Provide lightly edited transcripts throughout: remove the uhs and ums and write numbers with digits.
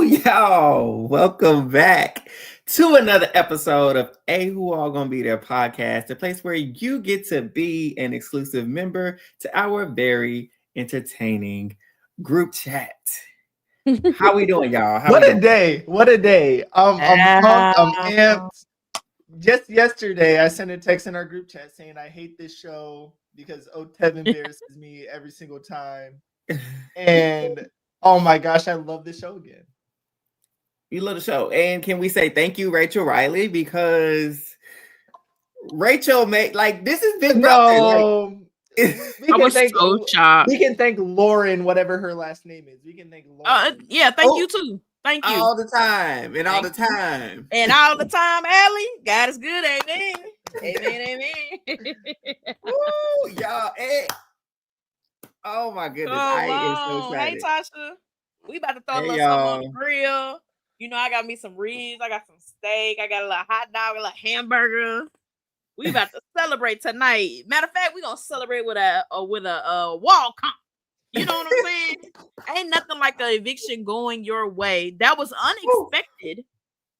Yo, welcome back to another episode of Who All Gonna Be There podcast, the place where you get to be an exclusive member to our very entertaining group chat. How we doing, y'all? What a day! What a day! I'm pumped. I'm amped. Just yesterday, I sent a text in our group chat saying I hate this show because Otev embarrasses me every single time. And oh my gosh, I love this show again. You love the show. And can we say thank you, Rachel Riley? Because Rachel made this is Big Brother. I was so shocked. We can thank Lauren, whatever her last name is. We can thank Lauren. Yeah, thank you too. Thank you. All the time. And all the time. And all the time, Allie. God is good. Amen. Amen. Amen. Woo, y'all. Oh my goodness. I am so excited. Hey, Tasha. We about to throw a little something on the grill. You know, I got me some ribs. I got some steak. I got a little hot dog, a little hamburger. We about to celebrate tonight. Matter of fact, we gonna celebrate with a wall comp. You know what I'm saying? Ain't nothing like an eviction going your way. That was unexpected.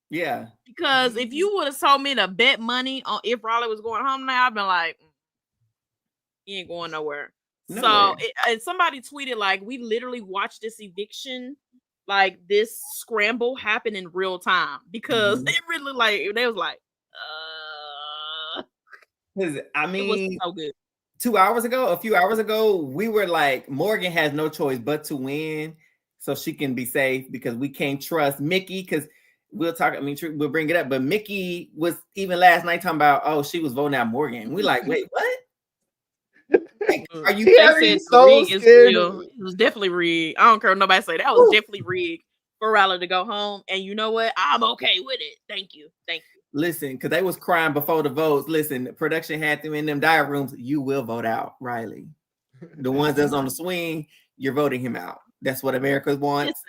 Yeah. Because if you would have told me to bet money on if Raleigh was going home now, I'd been like, he ain't going nowhere. So and somebody tweeted we literally watched this eviction, this scramble happen in real time because it really they was like, I mean, it was so good. 2 hours ago, a few hours ago, we were like, Morgan has no choice but to win so she can be safe because we can't trust Mickey because we'll talk. I mean, we'll bring it up, but Mickey was even last night talking about, she was voting out Morgan. We like, wait, what? Are you so scared? It was definitely rigged. I don't care what nobody say. That was definitely rigged for Raleigh to go home. And you know what? I'm okay with it. Thank you. Listen, because they was crying before the votes. Listen, production had them in them diary rooms. You will vote out Riley. The ones that's on the swing, you're voting him out. That's what America wants.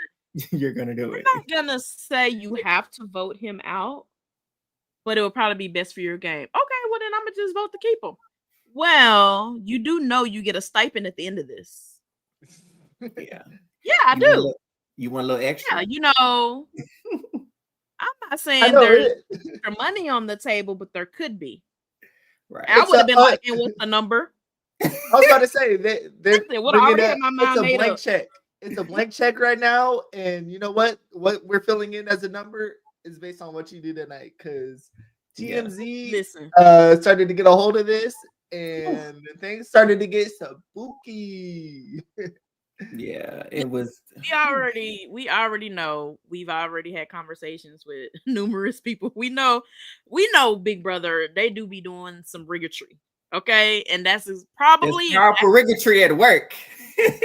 You're gonna do it. I'm not gonna say you have to vote him out, but it will probably be best for your game. Okay, well then I'm gonna just vote to keep him. Well, you do know you get a stipend at the end of this. Yeah. Yeah, I do. You want a little extra? Yeah, you know. I'm not saying there's money on the table, but there could be. Right. I would have been like, and what's the number? I was about to say they're it's a blank check. It's a blank check right now, and you know what? What we're filling in as a number is based on what you do tonight. Because TMZ started to get a hold of this, and things started to get spooky. Yeah, it was. We already know. We've already had conversations with numerous people. We know Big Brother. They do be doing some riggotry, okay, and that's probably riggotry at work.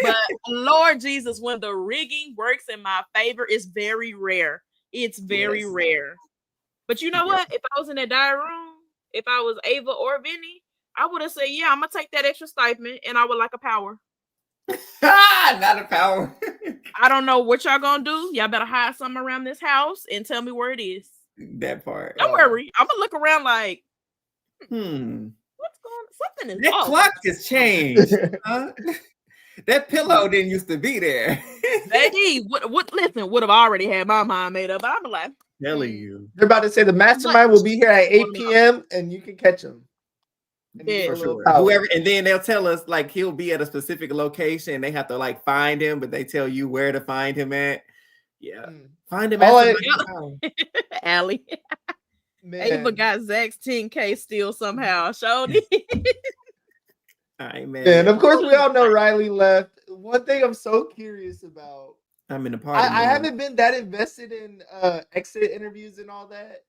But Lord Jesus, when the rigging works in my favor, it's very rare. It's very rare. But you know what? If I was in that diary room, if I was Ava or Vinny, I would have said, "Yeah, I'm gonna take that extra stipend, and I would like a power." Not a power. I don't know what y'all gonna do. Y'all better hide something around this house and tell me where it is. That part. Don't worry. I'm gonna look around like, what's going on? Something is that off. clock has changed. Huh? That pillow didn't used to be there. Baby, what listen, would have already had my mind made up. I'm like, telling you. They're about to say the mastermind will be here at 8 p.m. and you can catch him. Yeah, for sure. Whoever, and then they'll tell us he'll be at a specific location. They have to find him, but they tell you where to find him at. Yeah, find him at Allie. Ava got Zach's 10K still somehow. Showed it. Man. And of course, we all know Riley left. One thing I'm so curious about. I'm in the party. I haven't been that invested in exit interviews and all that.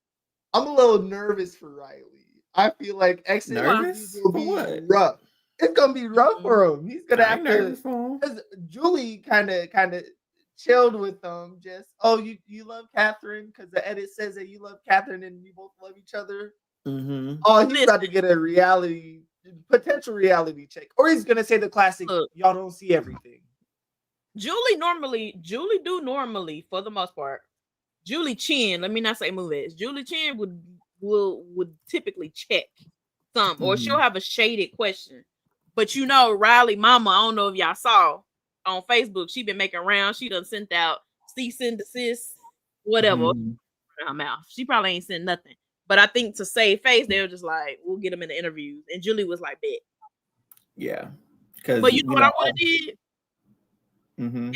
I'm a little nervous for Riley. I feel like exit interviews will be rough. It's gonna be rough for him. He's gonna have to. Because Julie kind of chilled with them. Just you love Catherine because the edit says that you love Catherine and you both love each other. Mm-hmm. Oh, he's about to get a potential reality check, or he's gonna say the classic. Y'all don't see everything. Julie do normally for the most part. Julie Chen, let me not say movies. Julie Chen would typically check some, or she'll have a shaded question. But Riley mama, I don't know if y'all saw on Facebook, she been making rounds. She done sent out cease and desist whatever in her mouth. She probably ain't said nothing. But I think to save face, they were just like, we'll get them in the interviews. And Julie was like, bet. Yeah. But you know what I would have did?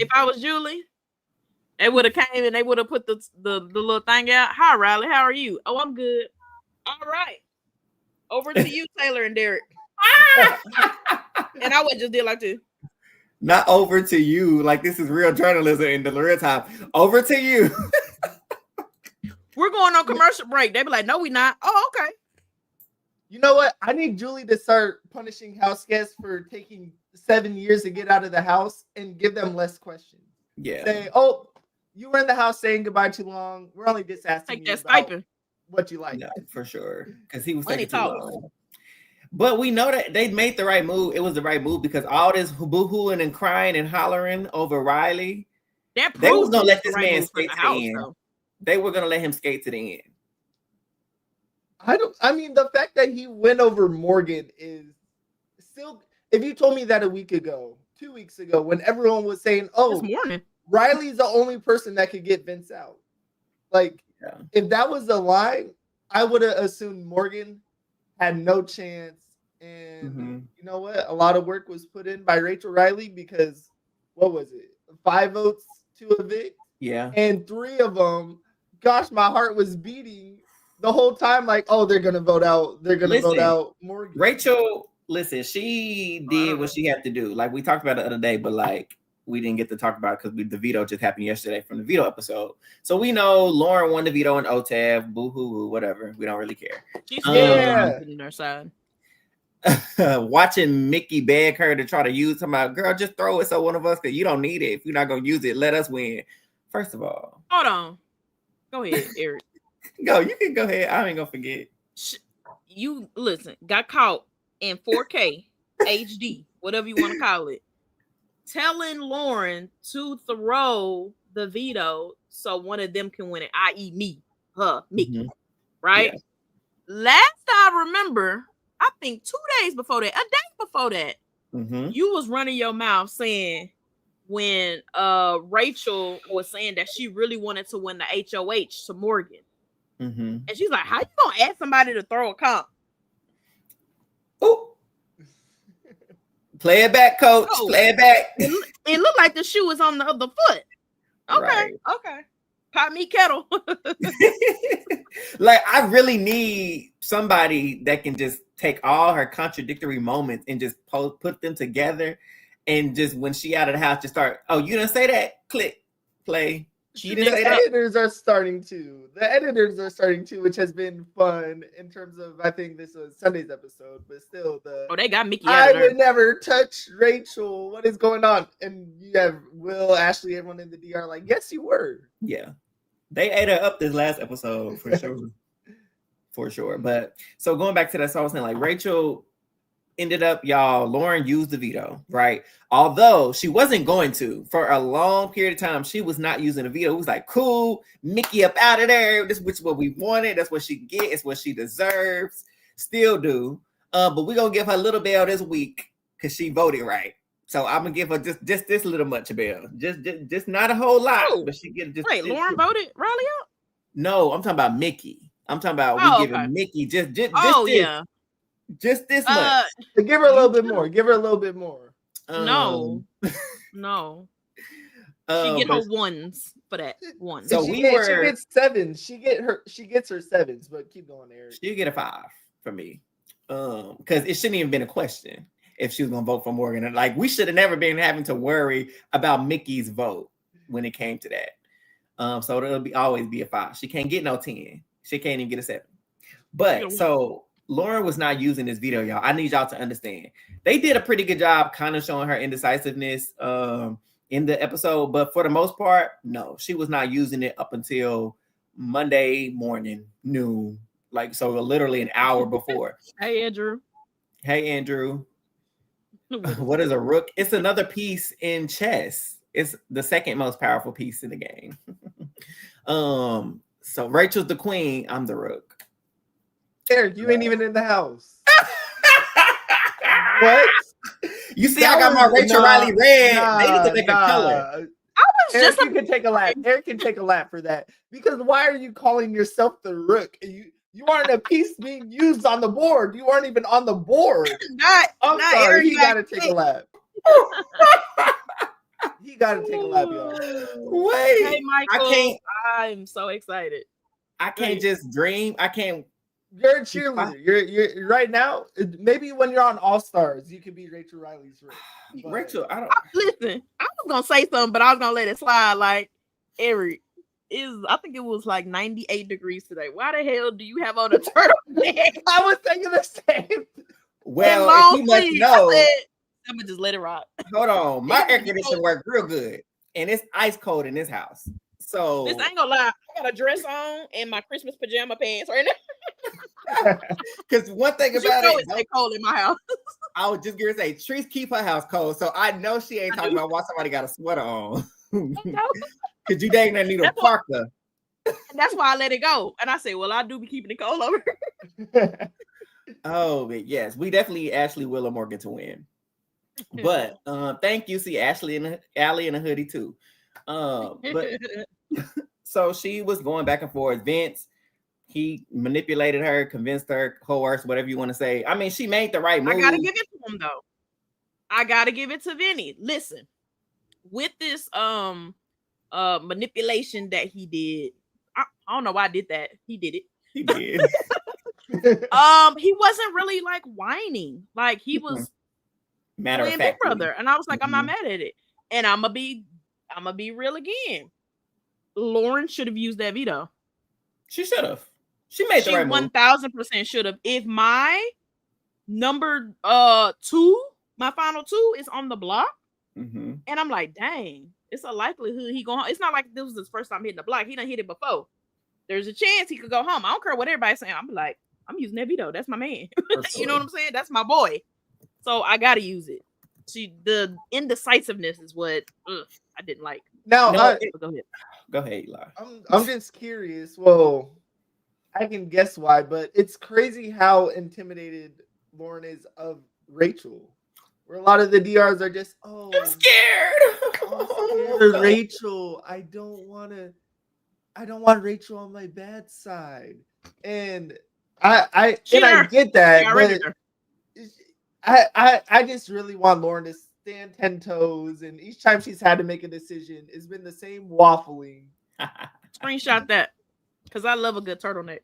If I was Julie, they would have came and they would have put the little thing out. Hi, Riley. How are you? Oh, I'm good. All right. Over to you, Taylor and Derek. And I would just did like this. Not over to you. Like this is real journalism in the real time. Over to you. We're going on commercial break. They be like, no, we not. Oh, okay. You know what? I need Julie to start punishing house guests for taking 7 years to get out of the house and give them less questions. Yeah. Say, oh, you were in the house saying goodbye too long. We're only just asking you about what you like. No, for sure. Because he was taking too long. But we know that they made the right move. It was the right move because all this boo-hooing and crying and hollering over Riley, they was going to let this man skate to the end. They were going to let him skate to the end. I mean, the fact that he went over Morgan is still, if you told me that a week ago, 2 weeks ago, when everyone was saying, oh, Riley's the only person that could get Vince out. Like, if that was the line, I would have assumed Morgan had no chance. And you know what? A lot of work was put in by Rachel Riley because, what was it? 5 votes to evict? Yeah. And 3 of them, gosh, my heart was beating the whole time, like, oh, they're gonna vote out. They're gonna vote out Morgan. Rachel, listen, she did what she had to do. Like we talked about the other day, but like we didn't get to talk about it because the veto just happened yesterday from the veto episode. So we know Lauren won the veto in OTAV, boo hoo, whatever. We don't really care. She's in her side. Watching Mickey beg her to try to use him out, girl, just throw it so one of us, because you don't need it. If you're not gonna use it, let us win. First of all, hold on. Go ahead, Eric. Go, you can go ahead. I ain't gonna forget. You listen, got caught in 4K HD, whatever you want to call it, telling Lauren to throw the veto so one of them can win it, i.e. Mickey, right? Yeah. Last I remember, I think 2 days before that, a day before that, you was running your mouth saying when Rachel was saying that she really wanted to win the HOH to Morgan. And she's like, how you gonna ask somebody to throw a comp? Oh, play it back, coach. Oh, play it back. It looked like the shoe was on the other foot. Okay, okay. Pot me kettle. Like, I really need somebody that can just take all her contradictory moments and just put them together. And just when she out of the house, just start, oh, you didn't say that? Click, play. The editors are starting to. The editors are starting to, which has been fun in terms of, I think this was Sunday's episode, but still they got Mickey. I would never touch Rachel. What is going on? And you have Will, Ashley, everyone in the DR like, yes, you were. Yeah. They ate her up this last episode for sure. For sure. But so going back to that, so I was saying, like, Rachel ended up, y'all, Lauren used the veto, right? Although she wasn't going to. For a long period of time, she was not using the veto. It was like, cool, Mickey up out of there. This is what we wanted. That's what she get. It's what she deserves. Still do. But we're going to give her a little bell this week because she voted right. So I'm going to give her just this little much bell. Just not a whole lot. But she get just. Wait, Lauren voted Riley out? No, I'm talking about Mickey. I'm talking about we giving Mickey just this. Yeah. Just this much. Give her a little bit more. Give her a little bit more. No. She get her ones for that one. So she gets 7s. She gets her 7s, but keep going, Eric. She'll get a 5 for me. Because it shouldn't even been a question if she was gonna vote for Morgan. And like we should have never been having to worry about Mickey's vote when it came to that. So it'll always be a 5. She can't get no 10. She can't even get a 7. But so Lauren was not using this veto, y'all. I need y'all to understand. They did a pretty good job kind of showing her indecisiveness in the episode, but for the most part, no, she was not using it up until Monday morning, noon. Like, so literally an hour before. Hey, Andrew. What is a rook? It's another piece in chess. It's the second most powerful piece in the game. So Rachel's the queen. I'm the rook. Eric, you ain't even in the house. What? You see, I got my Rachel Riley red. They need to make a color. I Eric, you can take a lap. Eric can take a lap for that. Because why are you calling yourself the rook? You aren't a piece being used on the board. You aren't even on the board. I'm sorry. Eric, he got to take a lap. He got to take a lap, y'all. Wait. Hey, Michael. I'm so excited. I can't just dream. I can't. You're a cheerleader. You're right now. Maybe when you're on All Stars, you could be Rachel Riley's Rick. Rachel, I don't listen. I was gonna say something, but I was gonna let it slide. Like Eric I think it was like 98 degrees today. Why the hell do you have on a turtleneck? I was thinking the same. Well, if you must know, I'm gonna just let it rock. Hold on, my air conditioner worked real good, and it's ice cold in this house. So this ain't gonna lie. I got a dress on and my Christmas pajama pants right now. Because one thing about it, it's cold in my house. I was just gonna say, Trees keep her house cold, so I know she ain't talking about why somebody got a sweater on. Because you dang that need a parka. That's why I let it go, and I say, well, I do be keeping it cold over. Oh, but yes, we definitely Ashley Willa Morgan to win. But thank you, see Ashley and Allie in a hoodie too. But so she was going back and forth. Vince, he manipulated her, convinced her, coerced, whatever you want to say. I mean, she made the right move. I gotta give it to him though. I gotta give it to Vinny. Listen, with this manipulation that he did, I don't know why I did that. He did it. He did. He wasn't really like whining. Like he was matter of fact, Big Brother, and I was like, I'm not mad at it. And I'm gonna be real again. Lauren should have used that veto. She should have. She made the right move. 1000% should have. If my number 2, my final 2 is on the block, and I'm like, dang, it's a likelihood he going home. It's not like this was his first time hitting the block. He done hit it before. There's a chance he could go home. I don't care what everybody's saying. I'm like, I'm using that veto. That's my man. You know what I'm saying? That's my boy. So I gotta use it. The indecisiveness is what I didn't like. Now, go ahead. Go ahead, Eli. I'm just curious. Well, I can guess why, but it's crazy how intimidated Lauren is of Rachel. Where a lot of the DRs are just, I'm scared. Rachel. I don't want Rachel on my bad side. And I get that, but I just really want Lauren to stand 10 toes, and each time she's had to make a decision, it's been the same waffling. Screenshot that, because I love a good turtleneck.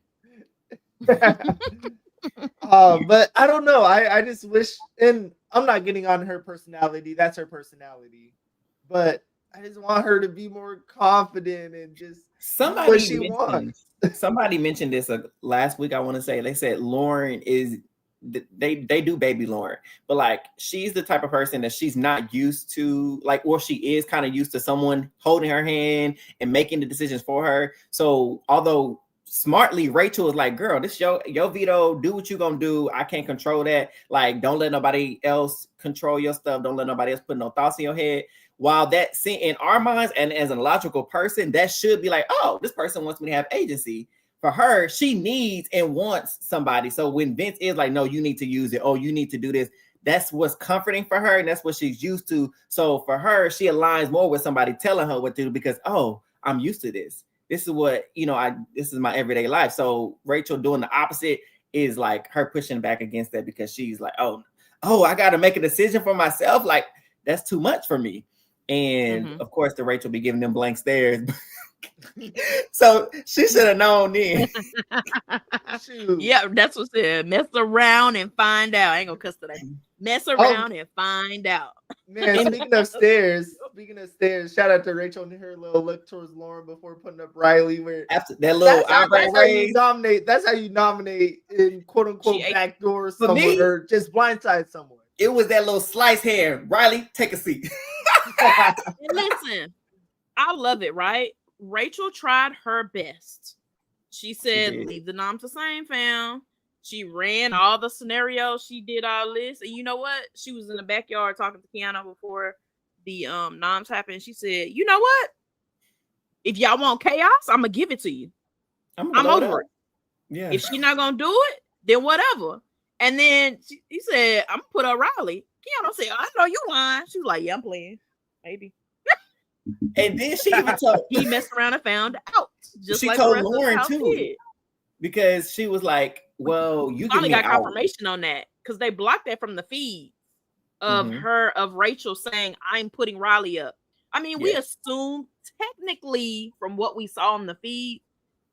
But I don't know. I just wish, and I'm not getting on her personality. That's her personality. But I just want her to be more confident and just somebody what she wants. Somebody mentioned this last week. I want to say they said Lauren is. They do baby Lauren, but like she's the type of person that she's not used to, like, or she is kind of used to someone holding her hand and making the decisions for her. So although smartly Rachel is like, girl, this your veto, do what you gonna do. I can't control that. Like, don't let nobody else control your stuff. Don't let nobody else put no thoughts in your head. While that in our minds and as a logical person, that should be like, oh, this person wants me to have agency. For her, she needs and wants somebody. So when Vince is like, no, you need to use it. Oh, you need to do this. That's what's comforting for her. And that's what she's used to. So for her, she aligns more with somebody telling her what to do because, oh, I'm used to this. This is what, this is my everyday life. So Rachel doing the opposite is like her pushing back against that because she's like, oh, I got to make a decision for myself. Like, that's too much for me. And of course, the Rachel be giving them blank stares. So she should have known then. Yeah, that's what said. Mess around and find out. I ain't gonna cuss today. Mess around and find out. Man, speaking of stairs, shout out to Rachel and her little look towards Lauren before putting up Riley. Where after that little eyebrow raise, that's how you nominate in quote unquote backdoor someone or just blindside someone. It was that little slice hair. Riley, take a seat. Listen, I love it, right? Rachel tried her best. She said, leave the noms the same, fam. She ran all the scenarios. She did all this. And you know what? She was in the backyard talking to Kiana before the noms happened. She said, you know what? If y'all want chaos, I'm going to give it to you. I'm over it. Yeah. If she's not going to do it, then whatever. And then he said, I'm going to put up Riley. Kiana said, I know you lying. She was like, yeah, I'm playing. Maybe. And then she even told he messed around and found out. Just she like told the rest Lauren of the too, did. because she was like, "Well, you finally got confirmation on that because they blocked that from the feed of of Rachel saying, "I'm putting Riley up." I mean, we assume technically from what we saw on the feed,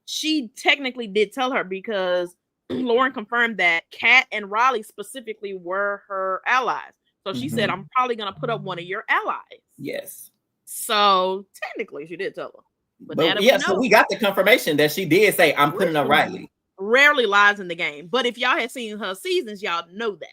she technically did tell her because Lauren confirmed that Kat and Riley specifically were her allies. So she said, "I'm probably gonna put up one of your allies." Yes. So technically, she did tell her. But yeah, so we got the confirmation that she did say, "I'm putting up Riley." Rarely lies in the game, but if y'all had seen her seasons, y'all know that.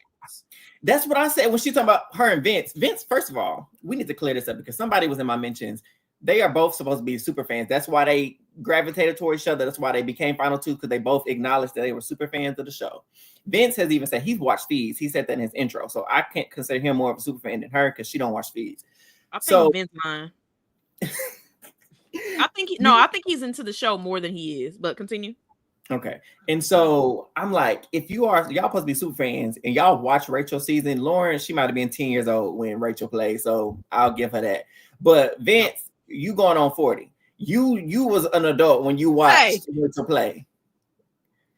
That's what I said when she talking about her and Vince. Vince, first of all, we need to clear this up because somebody was in my mentions. They are both supposed to be super fans. That's why they gravitated toward each other. That's why they became final two, because they both acknowledged that they were super fans of the show. Vince has even said he's watched feeds. He said that in his intro. So I can't consider him more of a super fan than her because she don't watch feeds. I think Vince mine. I think he's into the show more than he is, but continue. Okay. And so I'm like, if y'all supposed to be super fans and y'all watch Rachel's season, Lauren, she might have been 10 years old when Rachel played. So I'll give her that. But Vince, you going on 40. You was an adult when you watched Rachel play.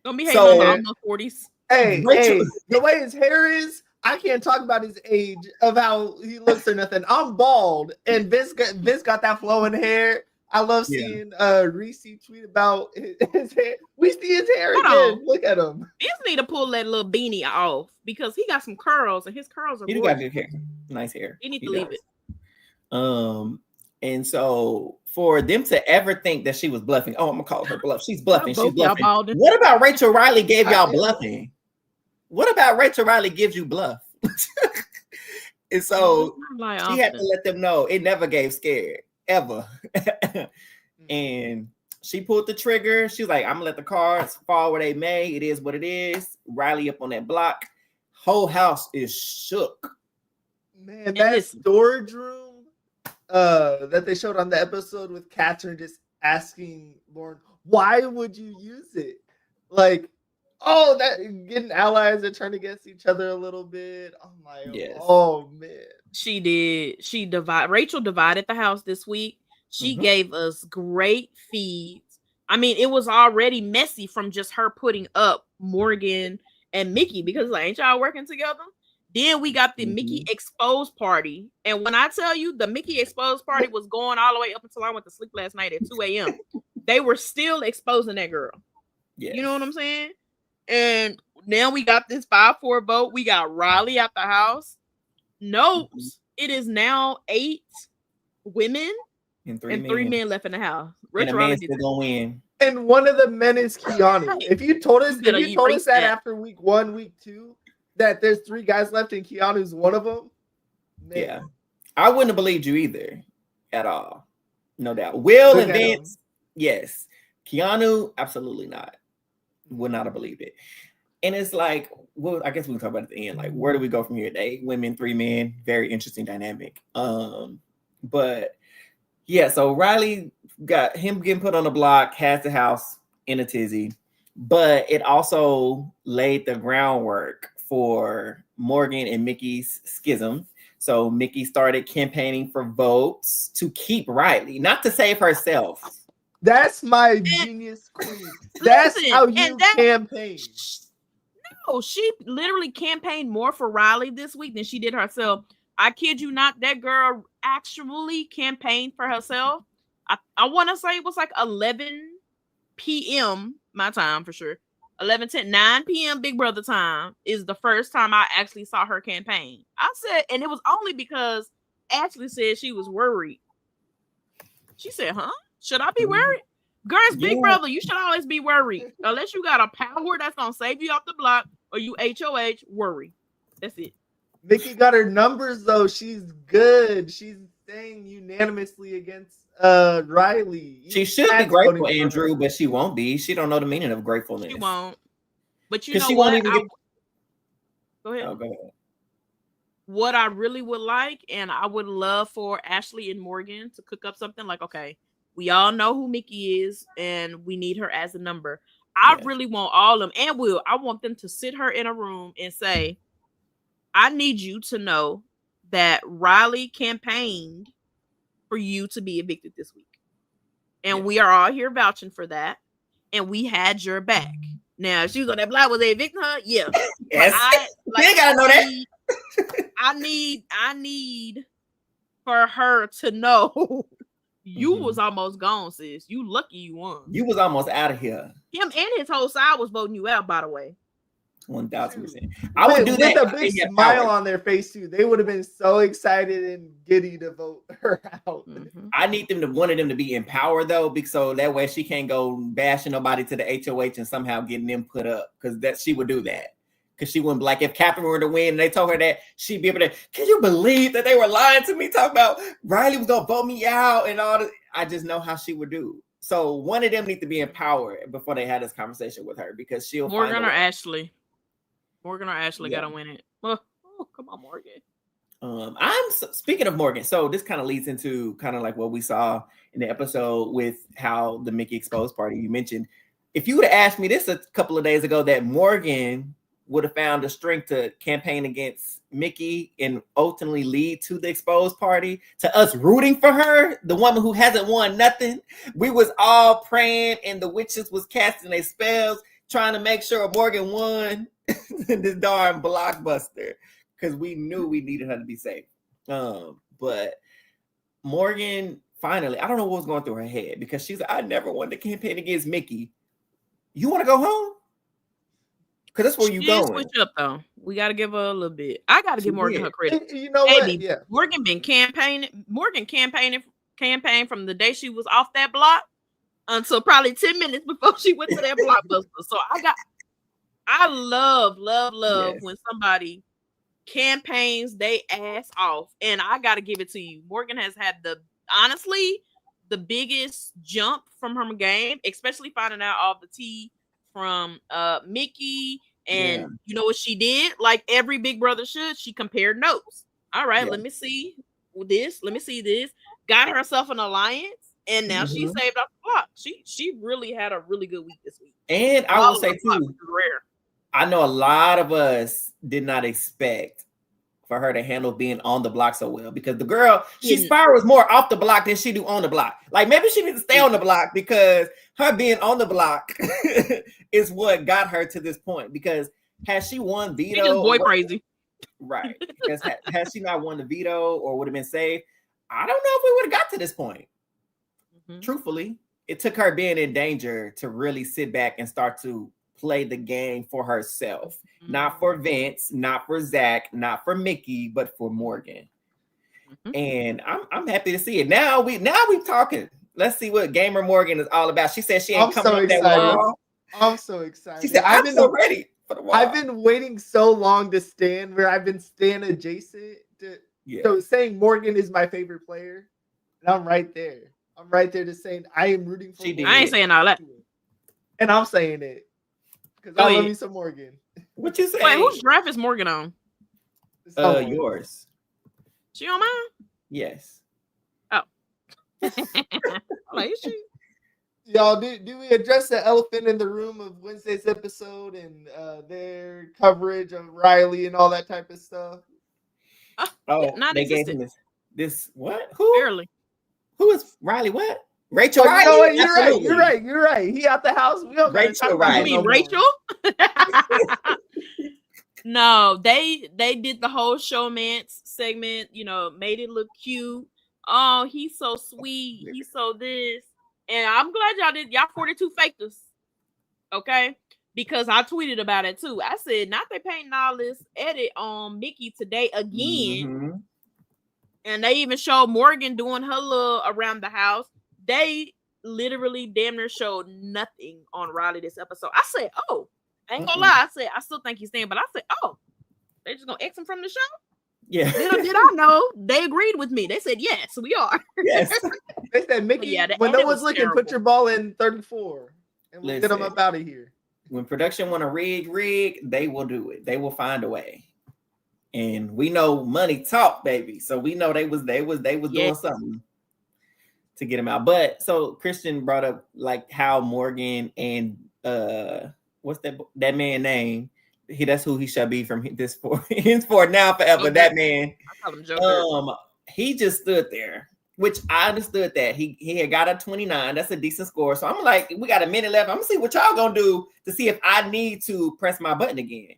Don't be hating on my 40s. Hey, the way his hair is, I can't talk about his age of how he looks or nothing. I'm bald, and Vince got that flowing hair. I love seeing Reese tweet about his hair. We see his hair again. Look at him. Vince need to pull that little beanie off because he got some curls, and his curls are. He got good hair, nice hair. He need to leave it. And so for them to ever think that she was bluffing, I'm gonna call her bluff. She's bluffing. She's bluffing. What about Rachel Riley gave y'all bluffing? What about Rachel Riley gives you bluff? And so she had to let them know it never gave scared ever. And she pulled the trigger. She was like, "I'm gonna let the cards fall where they may. It is what it is." Riley up on that block. Whole house is shook. Man, that storage room that they showed on the episode with Catherine just asking Lauren, "Why would you use it?" Like, that getting allies that turn against each other a little bit. I'm like, oh man. She did. Rachel divided the house this week. She gave us great feeds. I mean, it was already messy from just her putting up Morgan and Mickey because like, ain't y'all working together? Then we got the Mickey exposed party. And when I tell you the Mickey exposed party was going all the way up until I went to sleep last night at 2 a.m. They were still exposing that girl. Yes. You know what I'm saying? And now we got this 5-4 vote. We got Riley at the house. Notes. It is now 8 women and 3 men left in the house. And a man's still gonna win. And one of the men is Keanu. If you told us that after week 1, week 2, that there's 3 guys left and Keanu's one of them. Man. Yeah, I wouldn't have believed you either, at all. No doubt. Will and Vince, yes. Keanu, absolutely not. Would not have believed it. And it's like, well, I guess we can talk about it at the end. Like, where do we go from here? 8 women, 3 men. Very interesting dynamic. But yeah, so Riley got him getting put on the block, has the house in a tizzy, but it also laid the groundwork for Morgan and Mickey's schism. So Mickey started campaigning for votes to keep Riley, not to save herself. That's my genius queen. That's how you campaign. No, she literally campaigned more for Riley this week than she did herself. I kid you not, that girl actually campaigned for herself. I want to say it was like 11 p.m. my time for sure. 11:10, 9 p.m. Big Brother time is the first time I actually saw her campaign. I said, and it was only because Ashley said she was worried. She said, "Huh? Should I be worried?" Girls, Big Brother, you should always be worried. Unless you got a power that's going to save you off the block or you HOH, worry. That's it. Mickey got her numbers, though. She's good. She's staying unanimously against Riley. She should be grateful, Andrew, but she won't be. She don't know the meaning of gratefulness. She won't. But you know she what? Won't even get... Go ahead. Oh, go ahead. What I really would like, and I would love for Ashley and Morgan to cook up something like, okay, we all know who Mickey is, and we need her as a number. I really want all of them, and I want them to sit her in a room and say, I need you to know that Riley campaigned for you to be evicted this week. And we are all here vouching for that. And we had your back. Now, if she was on that block, was they evicting her? Yeah. Yes. But you gotta know that. I need for her to know you was almost gone, sis. You lucky you won. You was almost out of here. Him and his whole side was voting you out, by the way. 1,000%. I would do that with a big smile on their face too. They would have been so excited and giddy to vote her out. I need wanted them to be in power though, because so that way she can't go bashing nobody to the HOH and somehow getting them put up, because that she would do that. Because she wouldn't be like, if Catherine were to win and they told her that, she'd be able to, can you believe that they were lying to me, talking about Riley was gonna vote me out and all that? I just know how she would do. So one of them need to be in power before they had this conversation with her, because she'll Morgan or Ashley. Morgan or Ashley gotta win it. Oh, come on, Morgan. Speaking of Morgan, so this kind of leads into kind of like what we saw in the episode with how the Mickey exposed party you mentioned. If you would have asked me this a couple of days ago, that Morgan would have found the strength to campaign against Mickey and ultimately lead to the exposed party, to us rooting for her, the woman who hasn't won nothing. We was all praying and the witches was casting their spells, trying to make sure Morgan won this darn blockbuster, because we knew we needed her to be safe. But Morgan finally, I don't know what was going through her head, because she's like, I never wanted to campaign against Mickey. You want to go home? Because that's where you going. Switch up though. We got to give her a little bit. I got to give Morgan her credit. You know what? Yeah. Morgan been campaigning. Morgan campaign from the day she was off that block until probably 10 minutes before she went to that blockbuster. So I love when somebody campaigns they ass off, and I got to give it to you. Morgan has had honestly the biggest jump from her game, especially finding out all the tea from Mickey, and you know what she did? Like every big brother should, she compared notes. All right, let me see this. Let me see this. Got herself an alliance, and now she's saved off the block. She really had a really good week this week. And I will say too, I know a lot of us did not expect for her to handle being on the block so well, because the girl, she spirals more off the block than she do on the block. Like maybe she needs to stay on the block, because her being on the block is what got her to this point. Because had she won Veto, she just boy crazy, right? Because had she not won the Veto or would have been saved, I don't know if we would have got to this point. Truthfully, it took her being in danger to really sit back and start to play the game for herself, not for Vince, not for Zach, not for Mickey, but for Morgan. And I'm happy to see it. Now we talking. Let's see what Gamer Morgan is all about. She said she ain't coming up that wall. I'm so excited. She said, I'm so ready for the wall. I've been waiting so long to stand where I've been stand adjacent to. So saying Morgan is my favorite player, and I'm right there. I'm right there to saying I am rooting for. I ain't saying all that, and I'm saying it because I love me some Morgan. What you saying? Wait, whose draft is Morgan on? Yours. She on mine? Yes. Oh. Like, she... Y'all, do we address the elephant in the room of Wednesday's episode and their coverage of Riley and all that type of stuff? They gave him this what? Who? Barely. Who is Riley? What? Rachel Riley? You know what? You're right. He out the house. We don't Rachel Riley. You mean Rachel? No, they did the whole showmance segment, made it look cute. Oh, he's so sweet. He's so this. And I'm glad y'all 42 fakers. Okay? Because I tweeted about it too. I said, not they painting all this edit on Mickey today again. And they even showed Morgan doing her little around the house. They literally damn near showed nothing on Riley this episode. I said, oh, I ain't gonna lie. I said, I still think he's staying, but I said, oh, they just gonna X him from the show? Yeah. Little did I know, they agreed with me. They said, yes, we are. Yes. They said, Mickey, when no one's looking, put your ball in 34 and we'll get them up out of here. When production want to rig, they will do it. They will find a way. And we know money talk, baby. So we know they was doing something to get him out. But so Christian brought up like how Morgan and what's that man name? That's who he shall be from this henceforth now forever. That man. I call him Joker. He just stood there which I understood that he had got a 29. That's a decent score. So I'm like, we got a minute left. I'm gonna see what y'all gonna do to see if I need to press my button again.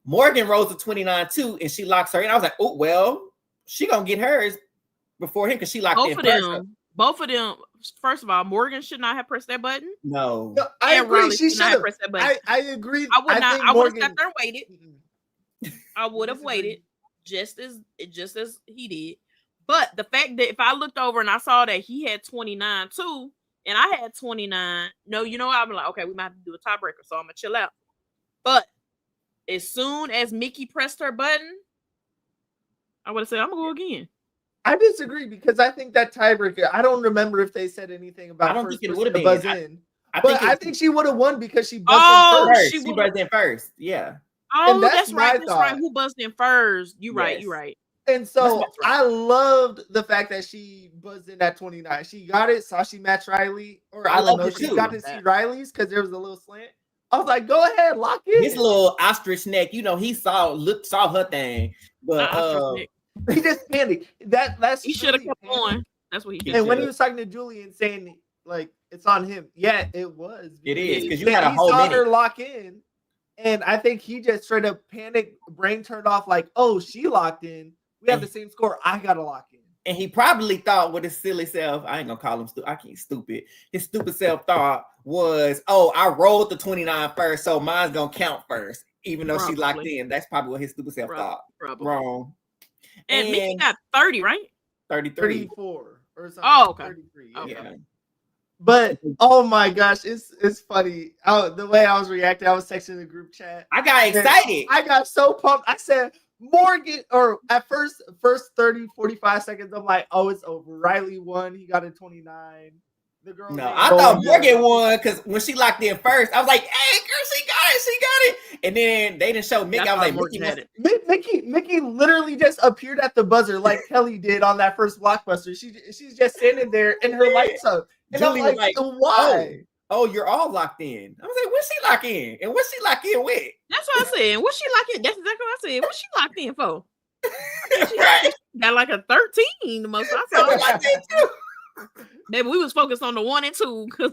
Morgan rolls to 29 too, and she locks her in. I was like, oh well, she gonna get hers before him because she locked in first. Both of them. First of all, Morgan should not have pressed that button. No, I agree. She should have pressed that button. I agree. I would not. I would have sat there and waited. Mm-mm. I would have waited just as he did. But the fact that if I looked over and I saw that he had 29 too, and I had 29, no, you know, I'm like, okay, we might have to do a tiebreaker, so I'm gonna chill out. But as soon as Mickey pressed her button, I would have said, I'm gonna go again. I disagree because I think that tiebreaker, I don't remember if they said anything about I don't think it would have been. Buzz in. I think she would have won because she buzzed in first. She buzzed in first. Yeah. Oh, that's right. That's right. Who buzzed in first? You're right. You're right. And so I loved the fact that she buzzed in at 29. She got it. Saw she matched Riley. Or I don't know. She got to see Riley's because there was a little slant. I was like, go ahead, lock in. His little ostrich neck, you know, he saw her thing. But he just panicked. He should have kept going. That's what he did. And when he was talking to Julian saying, like, it's on him. Yeah, it was. It is, because you had a whole minute. He saw her lock in. And I think he just straight up panicked, brain turned off, like, oh, she locked in. We have the same score. I gotta lock in. And he probably thought with his silly self, I ain't gonna call him stupid. I can't stupid. His stupid self thought was, oh, I rolled the 29 first, so mine's gonna count first, even though she locked in. That's probably what his stupid self thought. Wrong. And Mickey got 30, right? 33. 34 or something. Oh, okay. 33. Okay. Yeah. But oh my gosh, it's funny. The way I was reacting, I was texting the group chat. I got excited. I got so pumped. I said, Morgan, or at first 30, 45 seconds, I'm like, oh, it's over. Riley won. He got a 29. The girl. No, I thought Morgan won because when she locked in first, I was like, hey, girl, she got it. And then they didn't show Mickey. I was like, Mickey literally just appeared at the buzzer like Kelly did on that first Blockbuster. She's just standing there and her lights up. And Julie I'm like, why? Oh, you're all locked in. I was like, what's she lock in? And what's she lock in with? That's what I said. What's she lock in? That's exactly what I said. What's she locked in for? She got like a 13 the most I saw. Maybe we was focused on the 1 and 2 because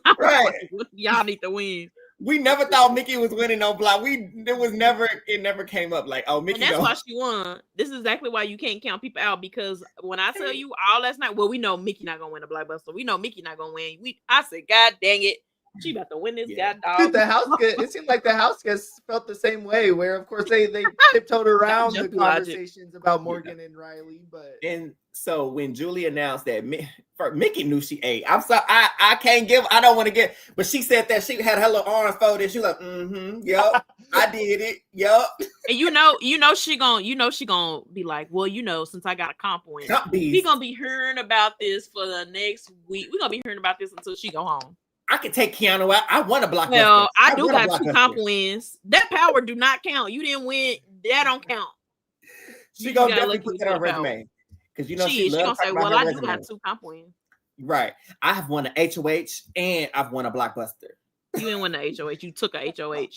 y'all need to win. We never thought Mickey was winning on block. It never came up like, oh, Mickey. And that's why she won. This is exactly why you can't count people out, because when I tell you all last night, well, we know Mickey not gonna win a Blockbuster. We know Mickey not gonna win. I said, God dang it. She about to win this goddamn. Dude, it seemed like the house guests felt the same way, where of course they tiptoed around the conversations about Morgan and Riley. And so when Julie announced that Mickey knew she ate, I'm sorry, I can't give, I don't want to get, but she said that she had her little arms folded. She was like, yep, I did it, yep. And you know she gonna be like, well, since I got a comp win, we gonna be hearing about this for the next week. We're gonna be hearing about this until she go home. I can take Keanu out. I want a Blockbuster. Well, I do got 2 comp wins. That power do not count. You didn't win. That don't count. She gonna definitely put that on resume. Because she gonna say, well, I do got 2 comp wins. Right. I have won an HOH and I've won a Blockbuster. You didn't win the HOH. You took a HOH.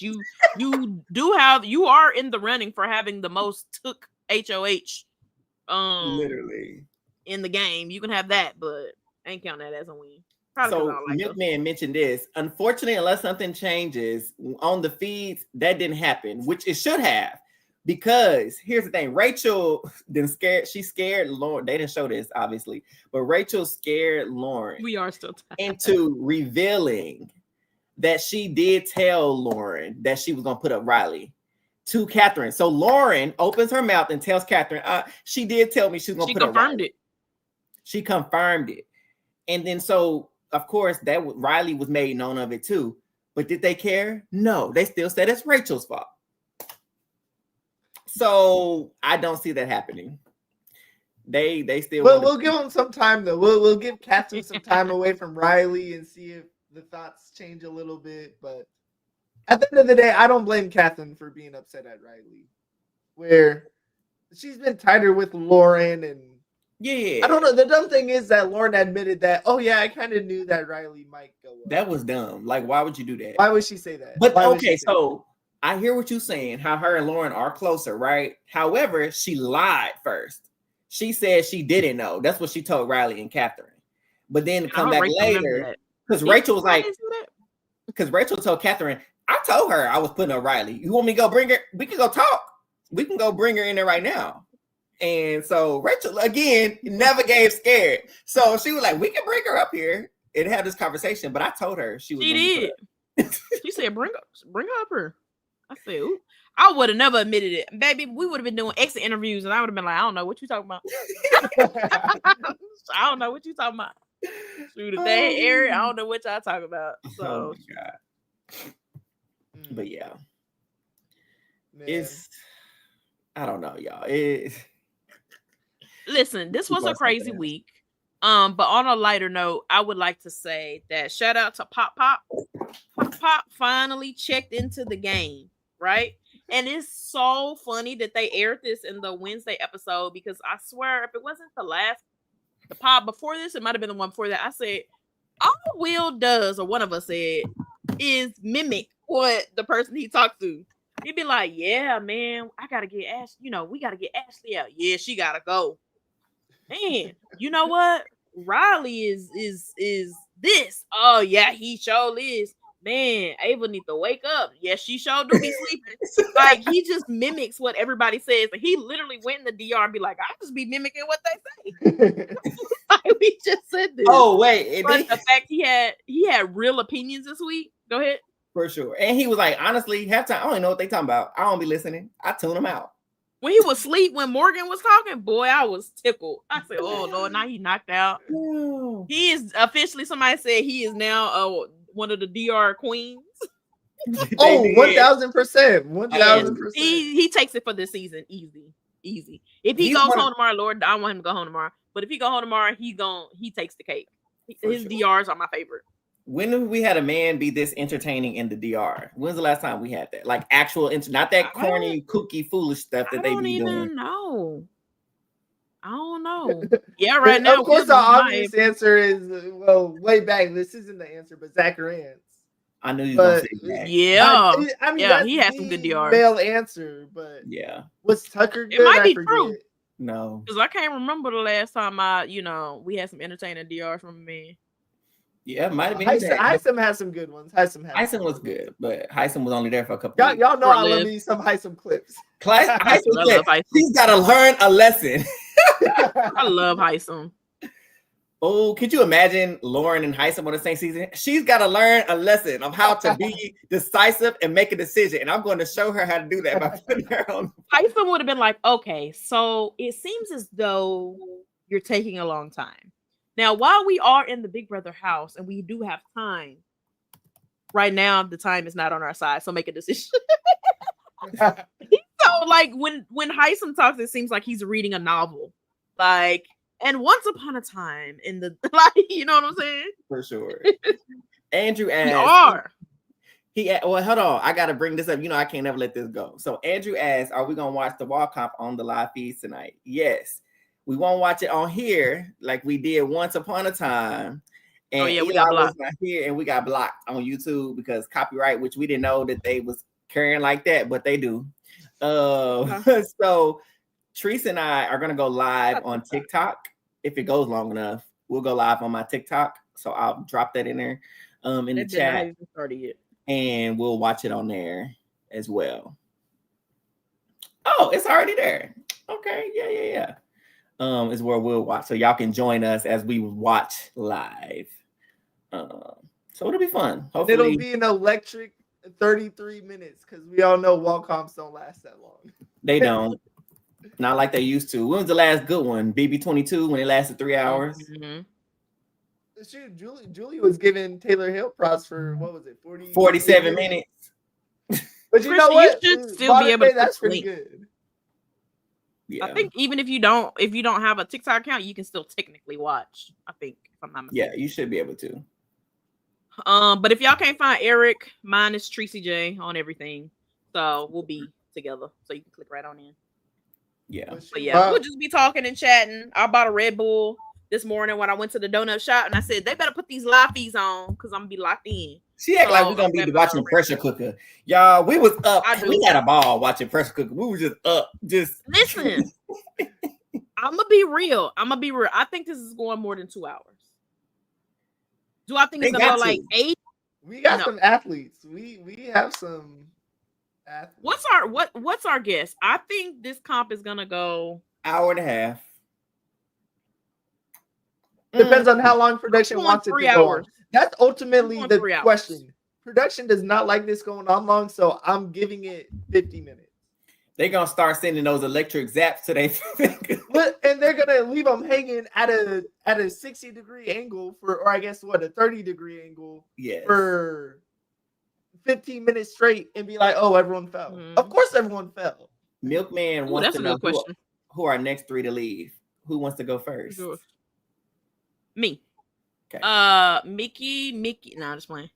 You are in the running for having the most took HOH literally in the game. You can have that, but I ain't count that as a win. So Milkman mentioned this. Unfortunately, unless something changes on the feeds, that didn't happen, which it should have. Because here's the thing, Rachel she scared Lauren. They didn't show this, obviously, but Rachel scared Lauren. We are still into revealing that she did tell Lauren that she was gonna put up Riley to Catherine. So Lauren opens her mouth and tells Catherine, she did tell me she was gonna put up Riley. She confirmed it. And then so of course that Riley was made known of it too. But did they care? No, they still said it's Rachel's fault. So I don't see that happening. They still. Well, we'll give them some time though. We'll give Catherine some time away from Riley and see if the thoughts change a little bit. But at the end of the day, I don't blame Catherine for being upset at Riley, where she's been tighter with Lauren and. Yeah, I don't know. The dumb thing is that Lauren admitted that, oh yeah, I kind of knew that Riley might go up. That was dumb. Like, why would you do that? Why would she say that? But okay, so I hear what you're saying, how her and Lauren are closer, right? However, she lied first. she said she didn't know. That's what she told Riley and Catherine. But then to come back later, because Rachel was like, because Rachel told Catherine, I told her I was putting up Riley. You want me to go bring her? We can go talk. We can go bring her in there right now. And so Rachel, again, never gave scared. So she was like, we can bring her up here and have this conversation. But I told her she was. She did. She said, bring her up here. I said, ooh. I would have never admitted it. Baby, we would have been doing exit interviews and I would have been like, I don't know what you talking about. I don't know what you talking about. Shoot, if they ain't air it, I don't know what y'all talking about. So, oh my God. But yeah. Man. It's, I don't know, y'all. Listen, this was a crazy week. But on a lighter note, I would like to say that shout out to Pop Pop. Pop Pop finally checked into the game, right? And it's so funny that they aired this in the Wednesday episode because I swear if it wasn't the pod before this, it might have been the one before that. I said, all Will does, or one of us said, is mimic what the person he talked to. He'd be like, yeah, man, I gotta get Ashley, we gotta get Ashley out. Yeah, she gotta go. Man, you know what? Riley is this. Oh yeah, he sure is. Man, Ava need to wake up. Yeah, she sure do be sleeping. Like he just mimics what everybody says. Like, he literally went in the DR and be like, I just be mimicking what they say. Like, we just said this. Oh wait, but the fact he had real opinions this week. Go ahead. For sure. And he was like, honestly, half time I don't even know what they talking about. I don't be listening. I tune them out. When he was asleep, when Morgan was talking, boy, I was tickled. I said, oh Lord, now he knocked out. He is officially, somebody said he is now one of the DR queens. Oh, 1000%. 1000%. He takes it for this season. Easy. If he goes home tomorrow, Lord, I want him to go home tomorrow. But if he go home tomorrow, he takes the cake. His DRs are my favorite. When have we had a man be this entertaining in the DR? When's the last time we had that? Like actual, not that corny, kooky, foolish stuff that they be doing. I don't know. Yeah, right now. Of course, the obvious answer is, way back. This isn't the answer, but Zach Rance. I knew you were going to say that. Yeah. I mean, he has some good DRs. Male answer, but yeah. Was Tucker good? It might be true. No. Because I can't remember the last time we had some entertaining DRs from a man. Yeah, it might have been. Heisem has some good ones. Heisem was good, but Heisem was only there for a couple of weeks. Y'all know I love me some Heisem clips. He's got to learn a lesson. I love Heisem. Oh, could you imagine Lauren and Heisem on the same season? She's got to learn a lesson of how to be decisive and make a decision. And I'm going to show her how to do that by putting her on. Heisem would have been like, okay, so it seems as though you're taking a long time. Now, while we are in the Big Brother house and we do have time, right now the time is not on our side, so make a decision. So, like when Heisem talks, it seems like he's reading a novel. Like, and once upon a time in the you know what I'm saying? For sure. Andrew asked. Well, hold on. I gotta bring this up. I can't ever let this go. So Andrew asked, are we gonna watch the wall comp on the live feeds tonight? Yes. We won't watch it on here like we did once upon a time. And we got blocked here, and we got blocked on YouTube because copyright, which we didn't know that they was carrying like that, but they do. So Teresa and I are gonna go live on TikTok. If it goes long enough, we'll go live on my TikTok. So I'll drop that in there in the chat. And we'll watch it on there as well. Oh, it's already there. Okay, yeah. Is where we'll watch. So y'all can join us as we watch live. So it'll be fun. Hopefully it'll be an electric 33 minutes because we all know wall comps don't last that long. They don't. Not like they used to. When was the last good one? BB 22 when it lasted 3 hours. Mm-hmm. Shoot, Julie was giving Taylor Hill props for what was it? 47 minutes. But you know what? You should still be able to. That's pretty good. Yeah. I think even if you don't have a TikTok account, you can still technically watch. I think, if I'm not mistaken. Yeah, you should be able to. But if y'all can't find Eric, mine is Tracy J on everything. So we'll be together. So you can click right on in. Yeah. But yeah, we'll just be talking and chatting. I bought a Red Bull this morning when I went to the donut shop, and I said they better put these live feeds on because I'm gonna be locked in. She act like we're gonna be watching Pressure Cooker. Y'all, we was up. We had a ball watching Pressure Cooker. We were just up. Just listen. I'm gonna be real. I think this is going more than 2 hours. Do I think it's gonna go like 8? We got some athletes. We have some athletes. What's our guess? I think this comp is gonna go hour and a half. Depends on how long production wants it to go on. That's ultimately the question. Production does not like this going on long, so I'm giving it 50 minutes. They're gonna start sending those electric zaps to their fingers. And they're gonna leave them hanging at a 60-degree angle or I guess a 30-degree angle for 15 minutes straight and be like, oh, everyone fell. Mm-hmm. Of course everyone fell. Milkman wants to know who are next 3 to leave. Who wants to go first? Me. Okay. Mickey. No, I'm just playing.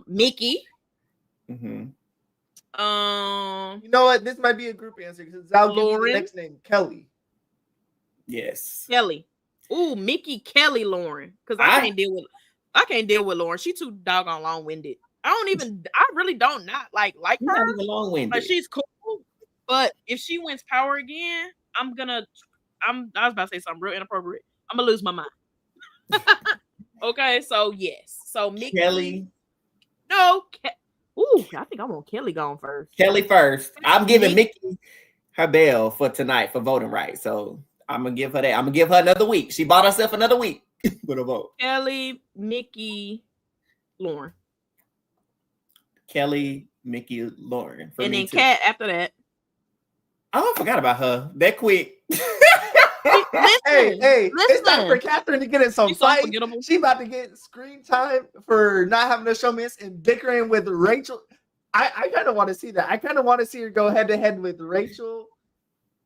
Mickey. Mm-hmm. You know what? This might be a group answer because I'll give you the next name, Kelly. Yes. Kelly. Ooh, Mickey, Kelly, Lauren. Because I can't deal with Lauren. She's too doggone long-winded. I really don't not like her. Not even long-winded. But she's cool. But if she wins power again, I was about to say something real inappropriate. I'm gonna lose my mind. Okay, so yes. So Mickey. Kelly. No. Ooh, I think I want Kelly going first. Kelly first. I'm giving Mickey her bell for tonight for voting rights. So I'm gonna give her that. I'm gonna give her another week. She bought herself another week for the vote. Kelly, Mickey, Lauren. Kelly, Mickey, Lauren. And then Kat after that. Oh, I forgot about her. That quick. Hey, it's time for Catherine to get in some fight. She about to get screen time for not having a showman's and bickering with Rachel. I kind of want to see that. I kind of want to see her go head to head with Rachel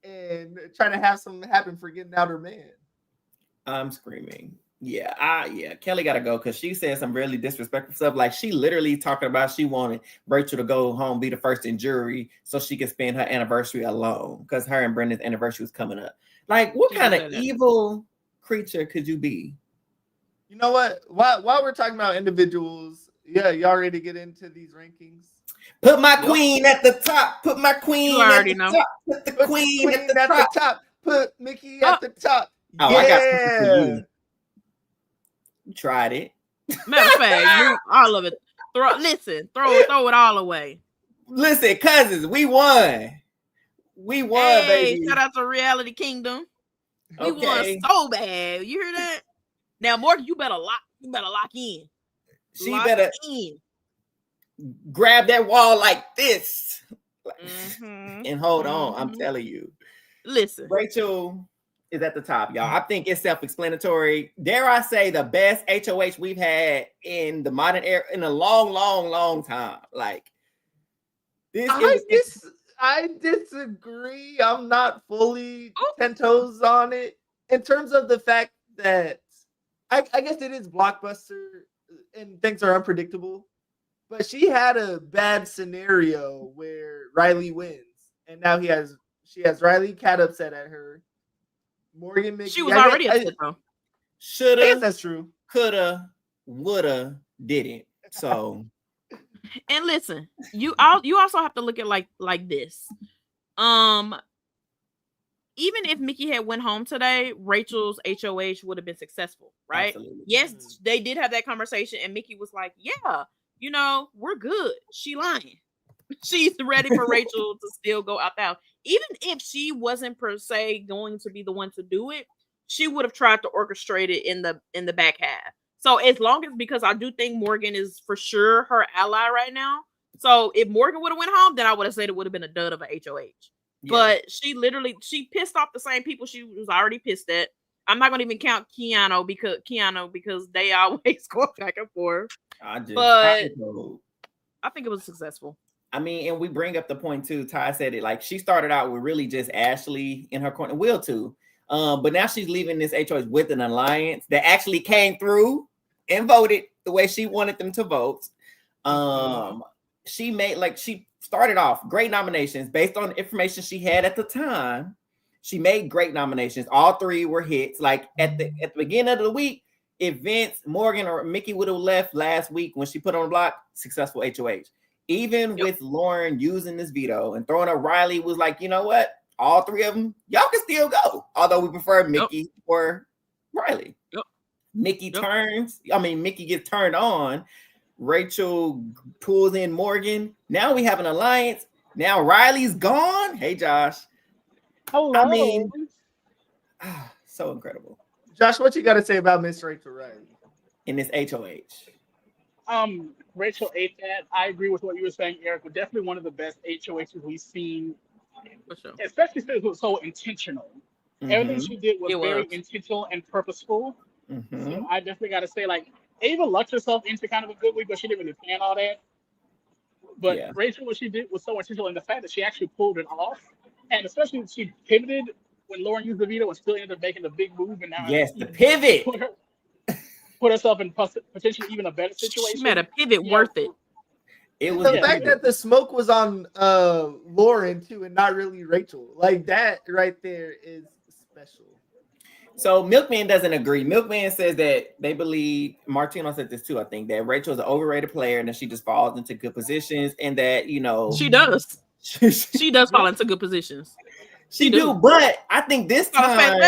and trying to have something happen for getting out her man. I'm screaming. Yeah. Kelly got to go because she said some really disrespectful stuff. Like she literally talking about she wanted Rachel to go home, be the first in jury so she could spend her anniversary alone because her and Brendan's anniversary was coming up. Like, what kind of evil creature could you be? You know what? While we're talking about individuals, y'all ready to get into these rankings? Put my queen at the top. Put my queen at the top. Put the queen at the top. Put Mickey at the top. Oh, yeah. I got something for you. You tried it. Matter of fact, all of it. Throw it all away. Listen, cousins, we won. We won, baby. Shout out to Reality Kingdom. We won so bad. You hear that? Now, Morgan, you better lock in. She better grab that wall like this and hold on. I'm telling you. Listen, Rachel is at the top, y'all. I think it's self-explanatory. Dare I say the best HOH we've had in the modern era in a long, long, long time. Like this. I disagree. I'm not fully 10 toes on it in terms of the fact that I guess it is Blockbuster and things are unpredictable. But she had a bad scenario where Riley wins, and now she has Riley Cat upset at her. Morgan Mickey. She was already upset though. Shoulda. I guess that's true. Coulda. Woulda. Didn't. So. And listen, you also have to look at like this. Even if Mickey had went home today, Rachel's HOH would have been successful, right? Absolutely. Yes, they did have that conversation, and Mickey was like, "Yeah, we're good." She lying. She's ready for Rachel to still go out there. Even if she wasn't per se going to be the one to do it, she would have tried to orchestrate it in the back half. So as long as, because I do think Morgan is for sure her ally right now. So if Morgan would have went home, then I would have said it would have been a dud of a HOH. Yeah. But she pissed off the same people she was already pissed at. I'm not gonna even count Keanu because they always go back and forth. I think it was successful. I mean, and we bring up the point too. Ty said it, like she started out with really just Ashley in her corner, Will too. But now she's leaving this HOH with an alliance that actually came through and voted the way she wanted them to vote. She started off great nominations based on the information she had at the time. She made great nominations. All 3 were hits. Like at the beginning of the week, if Vince, Morgan, or Mickey would have left last week when she put on the block, successful HOH. Even with Lauren using this veto and throwing up Riley was like, you know what? all three of them, y'all can still go. Although we prefer Mickey or Riley. Mickey gets turned on. Rachel pulls in Morgan. Now we have an alliance. Now Riley's gone. Hey, Josh. Hello. I mean, so incredible. Josh, what you got to say about Miss Rachel Riley in this HOH? Rachel ate that. I agree with what you were saying, Eric. But definitely one of the best HOHs we've seen, for sure. Especially since it was so intentional. Mm-hmm. Everything she did was very intentional and purposeful. Mm-hmm. So I definitely got to say, like, Ava lucked herself into kind of a good week, but she didn't really plan all that. But Rachel, what she did was so intentional in the fact that she actually pulled it off, and especially when she pivoted when Lauren used the veto and still ended up making the big move. And now, the pivot put herself in potentially even a better situation. She made a pivot worth it. It was the fact that the smoke was on Lauren too, and not really Rachel. Like that right there is special. So Milkman doesn't agree. Milkman says that they believe, Martino said this too, I think, that Rachel is an overrated player and that she just falls into good positions, and that, you know, she does. She does fall into good positions. She do, but I think this time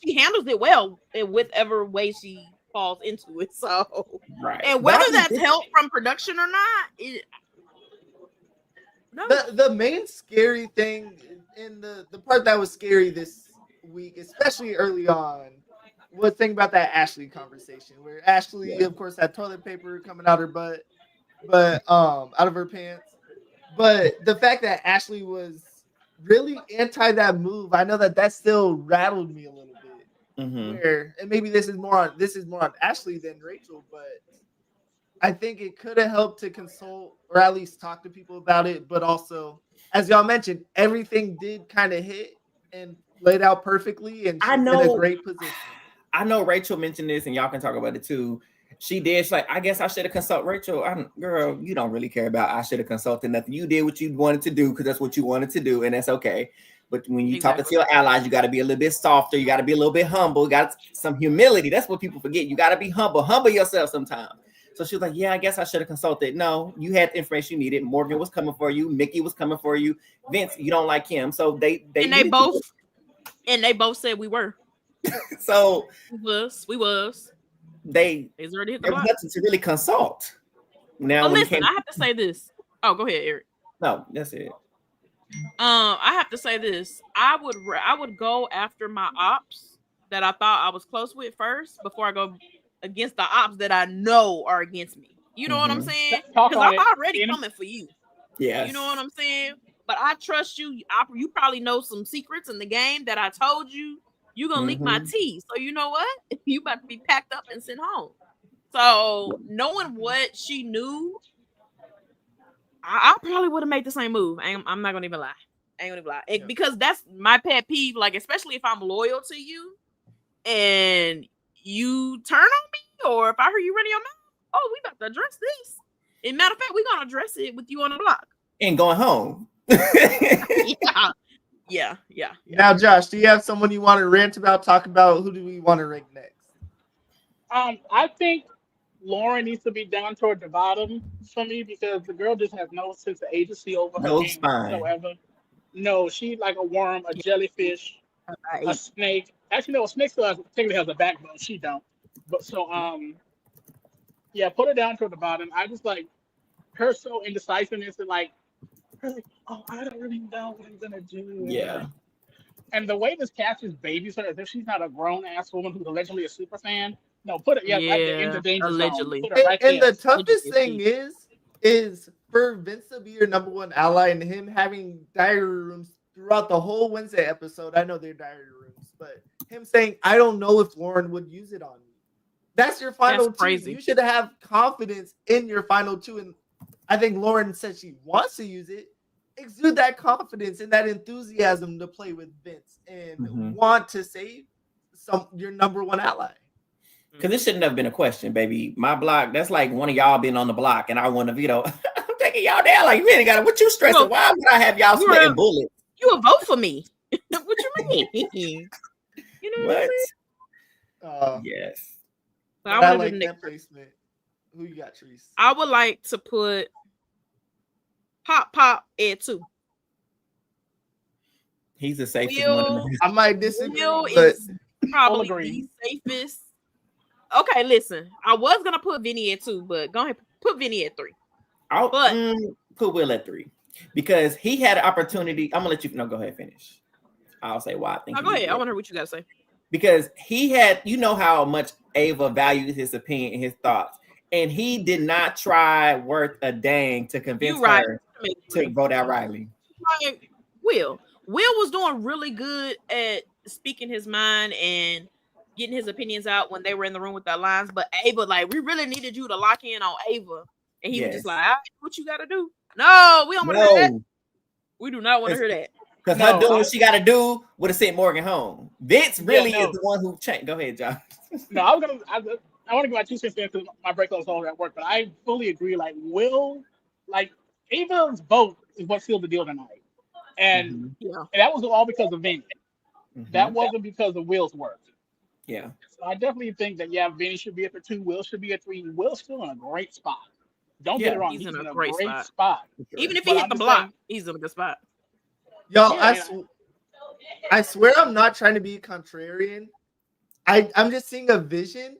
she handles it well in whatever way she falls into it. So right, and whether that's help from production or not, the main scary thing in the part that was scary this week, especially early on, was thinking about that Ashley conversation where Ashley, of course, had toilet paper coming out her butt, but out of her pants. But the fact that Ashley was really anti that move, I know that still rattled me a little bit. Mm-hmm. Where, and maybe this is more on Ashley than Rachel, but I think it could have helped to consult or at least talk to people about it. But also, as y'all mentioned, everything did kind of hit and laid out perfectly, and she's in a great position. I know Rachel mentioned this, and y'all can talk about it too. She did. She's like, I guess I should have consulted Rachel. Girl, you don't really care about I should have consulted nothing. You did what you wanted to do because that's what you wanted to do, and that's okay. But when you talk to your allies, you got to be a little bit softer. You got to be a little bit humble. You got some humility. That's what people forget. You got to be humble. Humble yourself sometimes. So she was like, yeah, I guess I should have consulted. No, you had the information you needed. Morgan was coming for you. Mickey was coming for you. Vince, you don't like him. So they both said we were. So we was. There was nothing to really consult. Now, listen, I have to say this. Oh, go ahead, Eric. No, that's it. I have to say this. I would go after my ops that I thought I was close with first before I go against the ops that I know are against me. You know what I'm saying? Because I'm already coming for you. Yeah. You know what I'm saying? But I trust you. You probably know some secrets in the game that I told you. You're going to leak my tea. So you know what? You about to be packed up and sent home. So knowing what she knew, I probably would have made the same move. I'm not going to even lie. I ain't going to lie. Because that's my pet peeve. Like, especially if I'm loyal to you and you turn on me, or if I hear you running your mouth, we about to address this. And matter of fact, we're going to address it with you on the block. And going home. Yeah. Now, Josh, do you have someone you want to rant about? Talk about who do we want to rank next? I think Lauren needs to be down toward the bottom for me because the girl just has no sense of agency over her game whatsoever. No, she's like a worm, a jellyfish, a snake. Actually, no, a snake still technically has a backbone. She don't. But so, put her down toward the bottom. I just like her so indecisiveness and like. I don't really know what I'm gonna do. Yeah. And the way this catches babies her as if she's not a grown ass woman who's allegedly a super fan. No, put it right there in the danger allegedly. zone. Right and the toughest thing is for Vince to be your number one ally and him having diary rooms throughout the whole Wednesday episode. I know they're diary rooms, but him saying, I don't know if Lauren would use it on me. That's your final two. You should have confidence in your final two. And I think Lauren said she wants to use it. Exude that confidence and that enthusiasm to play with Vince and want to save your number one ally. Because this shouldn't have been a question, baby. My block, that's like one of y'all being on the block and I want to veto. I'm taking y'all down like, man, got what you stressing? Well, why would I have y'all splitting bullets? You a vote for me. What you mean? You know what I'm saying? Yes. But I like that placement. Who you got, Treese? I would like to put Pop Ed 2. He's the safest one. I might disagree. Will but is probably the safest. Okay, listen. I was gonna put Vinny at 2, but go ahead, put Vinny at 3. I'll put Will at 3 because he had an opportunity. I'm gonna let you know. Go ahead, finish. I'll say why I think. Go ahead. I want to hear what you gotta say. Because he had, how much Ava valued his opinion and his thoughts, and he did not try worth a dang to convince her to vote out Riley. Like Will was doing really good at speaking his mind and getting his opinions out when they were in the room with the lines. But Ava, like, we really needed you to lock in on Ava, and he was just like, "What you got to do? No, we don't want to hear that. We do not want to hear that." Because her doing what she got to do would have sent Morgan home. Vince really is the one who changed. Go ahead, John. No, I want to go my 2 cents in because my break was all at work. But I fully agree. Like Ava's vote is what sealed the deal tonight, and that was all because of Vinny. That wasn't because of Will's work. Yeah. So I definitely think that Vinny should be at 2, Will should be at 3. Will's still in a great spot. Don't get it wrong. He's in a great spot. Even if he hit the block, he's in a good spot. Yo, I swear I'm not trying to be contrarian. I'm just seeing a vision.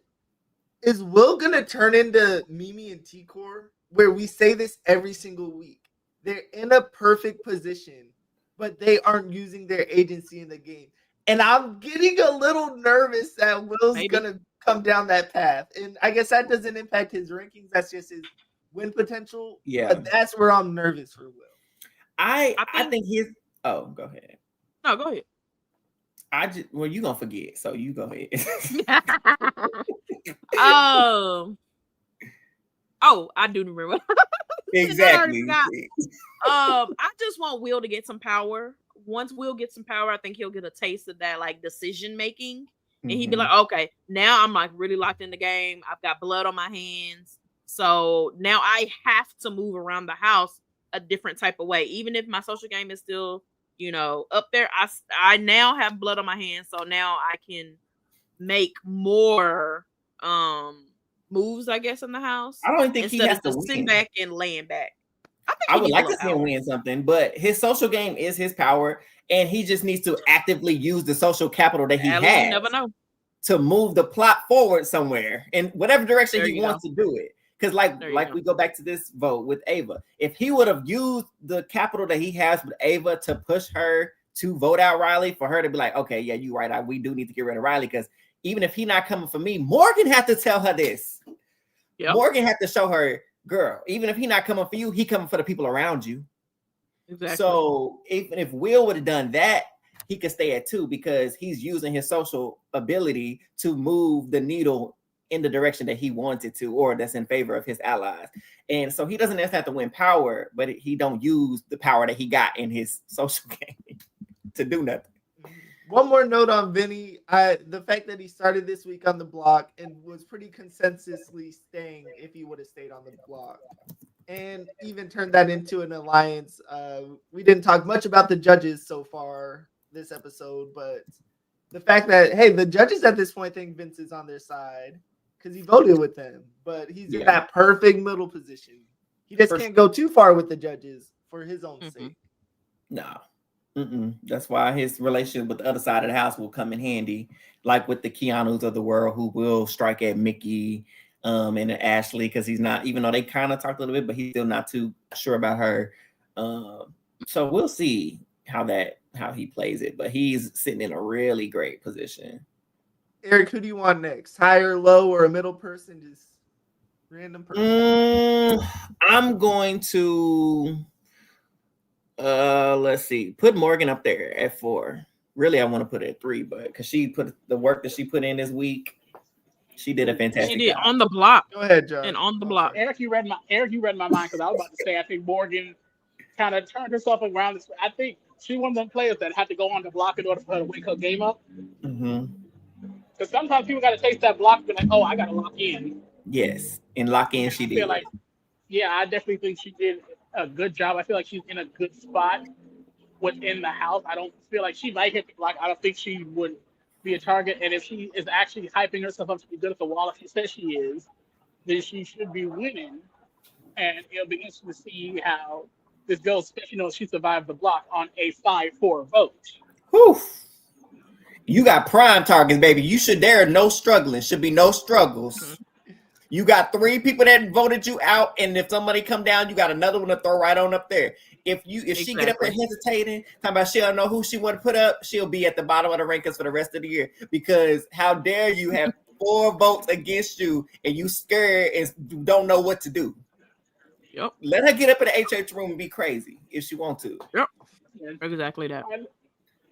Is Will gonna turn into Mimi and T-Core, where we say this every single week? They're in a perfect position, but they aren't using their agency in the game. And I'm getting a little nervous that Will's gonna come down that path. And I guess that doesn't impact his rankings. That's just his win potential. Yeah. But that's where I'm nervous for Will. I think he's. Oh, go ahead. No, go ahead. You gonna forget, so you go ahead. I do remember. Exactly. I just want Will to get some power. Once Will gets some power, I think he'll get a taste of that like decision making, and he'd be like, "Okay, now I'm like really locked in the game. I've got blood on my hands, so now I have to move around the house a different type of way. Even if my social game is still, up there, I now have blood on my hands, so now I can make more moves, I guess, in the house. I don't think he has to sitting back and laying back. I would like to see him win something, but his social game is his power, and he just needs to actively use the social capital that he has. You never know. To move the plot forward somewhere in whatever direction he wants to do it. Because we go back to this vote with Ava. If he would have used the capital that he has with Ava to push her to vote out Riley, for her to be like, okay, yeah, you're right. We do need to get rid of Riley, because even if he's not coming for me, Morgan had to tell her this. Yep. Morgan had to show her, girl, even if he's not coming for you, he coming for the people around you. Exactly. So if Will would have done that, he could stay at 2 because he's using his social ability to move the needle in the direction that he wanted to, or that's in favor of his allies. And so he doesn't necessarily have to win power, but he don't use the power that he got in his social game to do nothing. One more note on Vinny. The fact that he started this week on the block and was pretty consensusly staying if he would have stayed on the block, and even turned that into an alliance. We didn't talk much about the judges so far this episode, but the fact that, hey, the judges at this point think Vince is on their side because he voted with them, but he's in that perfect middle position. He just can't go too far with the judges for his own sake. No. That's why his relationship with the other side of the house will come in handy, like with the Keanus of the world, who will strike at Mickey and Ashley, because he's not, even though they kind of talked a little bit, but he's still not too sure about her. So we'll see how he plays it, but he's sitting in a really great position. Eric, who do you want next? High or low, or a middle person? Just random person. I'm going to let's see, put Morgan up there at 4. Really, I want to put it at 3, but because she put the work that she put in this week, she did a fantastic job. She did on the block. Go ahead, John. And on the block. Eric, you read my mind, because I was about to say I think Morgan kind of turned herself around. I think she's one of them players that had to go on the block in order for her to wake her game up. Because sometimes people got to taste that block and be like, oh, I got to lock in. Yes, and lock in, she did. I definitely think she did a good job. I feel like she's in a good spot within the house. I don't feel like she might hit the block. I don't think she would be a target. And if she is actually hyping herself up to be good at the wall, if she says she is, then she should be winning. And it'll be interesting to see how this goes, especially she survived the block on a 5-4 vote. Whew. You got prime targets, baby. There are no struggling. Should be no struggles. Mm-hmm. You got 3 people that voted you out, and if somebody come down, you got another one to throw right on up there. If she get up there hesitating, talking about she don't know who she want to put up, she'll be at the bottom of the rankings for the rest of the year. Because how dare you have 4 votes against you, and you scared and don't know what to do. Yep. Let her get up in the HH room and be crazy if she want to. Yep. Exactly that.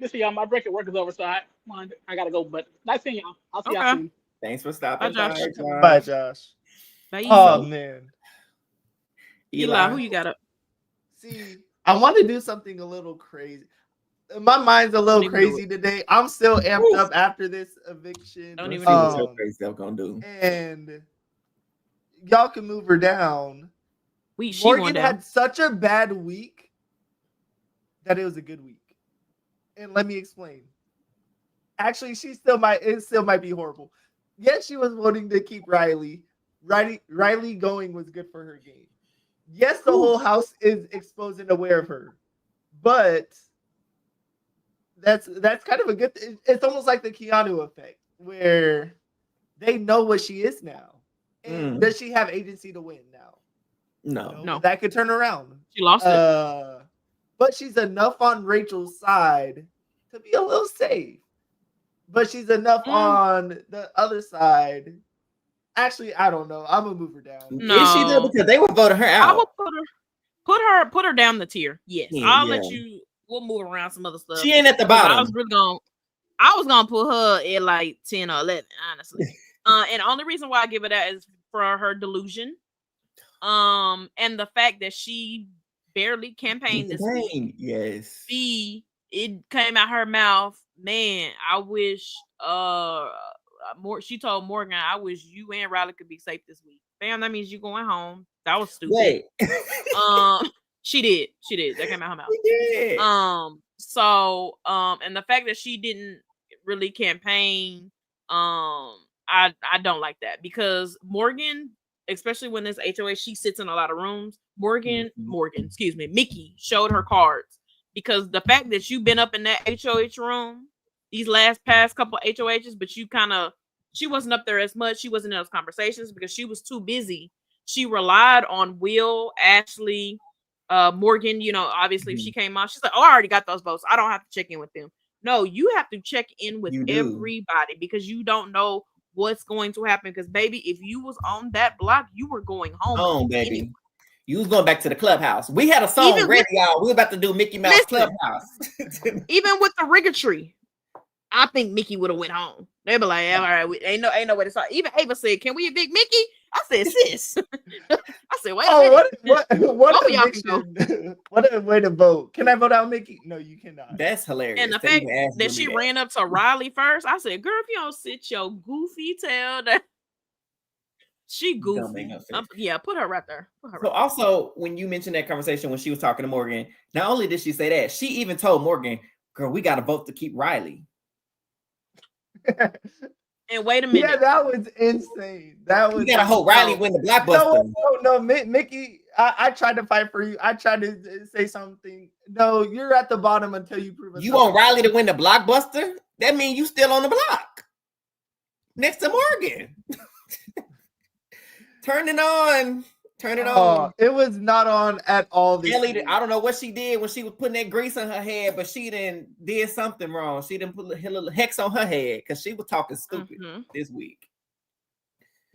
Listen, y'all, my break at work is over, so I gotta go. But nice seeing y'all. I'll see y'all soon. Thanks for stopping. Bye, Josh. Bye, Josh. Bye, oh man, Eli, who you got up? See, I want to do something a little crazy. My mind's a little crazy today. I'm still amped up after this eviction. Don't even see what so crazy I'm gonna do. And y'all can move her down. Morgan had such a bad week that it was a good week. And let me explain. Actually, it still might be horrible. Yes, she was voting to keep Riley. Riley going was good for her game. Yes, the whole house is exposed and aware of her. But that's kind of a good thing. It's almost like the Keanu effect, where they know what she is now. And does she have agency to win now? No. That could turn around. She lost it. But she's enough on Rachel's side to be a little safe. But she's enough on the other side. Actually, I don't know. I'm gonna move her down. No, is she though? Because they were voting her out. I will put her down the tier. Yes, I'll let you. We'll move around some other stuff. She ain't at the bottom. I was gonna put her at like 10 or 11, honestly. And the only reason why I give her that is for her delusion. And the fact that she barely campaigned this week. Yes. It came out her mouth. Man, I wish she told Morgan, I wish you and Riley could be safe this week. Bam, that means you going home. That was stupid. Wait. She did. That came out her mouth. She did. So and the fact that she didn't really campaign, I don't like that, because Morgan, especially when this HOA, she sits in a lot of rooms. Mickey showed her cards, because the fact that you've been up in that HOH room these past couple HOHs, but she wasn't up there as much. She wasn't in those conversations because she was too busy. She relied on Will, Ashley, Morgan. Obviously if she came out, she's like, oh, I already got those votes. I don't have to check in with them. No, you have to check in with everybody, because you don't know what's going to happen. Because baby, if you was on that block, you were going home. Baby. Anyway. You was going back to the clubhouse. We had a song ready, y'all. We were about to do Mickey Mouse Clubhouse. Even with the rigotry, I think Mickey would have went home. They'd be like, all right, ain't no way to start. Even Ava said, can we evict Mickey? I said, sis. I said, wait a minute. What a way to vote. Can I vote out Mickey? No, you cannot. That's hilarious. And the fact that she ran up to Riley first, I said, girl, if you don't sit your goofy tail down. She goofy. Put her right there. Also, when you mentioned that conversation when she was talking to Morgan, not only did she say that, she even told Morgan, girl, we got to vote to keep Riley. And wait a minute. Yeah, that was insane. We got to hope Riley win the Blockbuster. No, Mickey, I tried to fight for you. I tried to say something. No, you're at the bottom until you prove it. You want Riley to win the Blockbuster? That means you still on the block. Next to Morgan. Turn it on. It was not on at all. Kelly, I don't know what she did when she was putting that grease on her head, but she did something wrong. She didn't put a little hex on her head because she was talking stupid this week.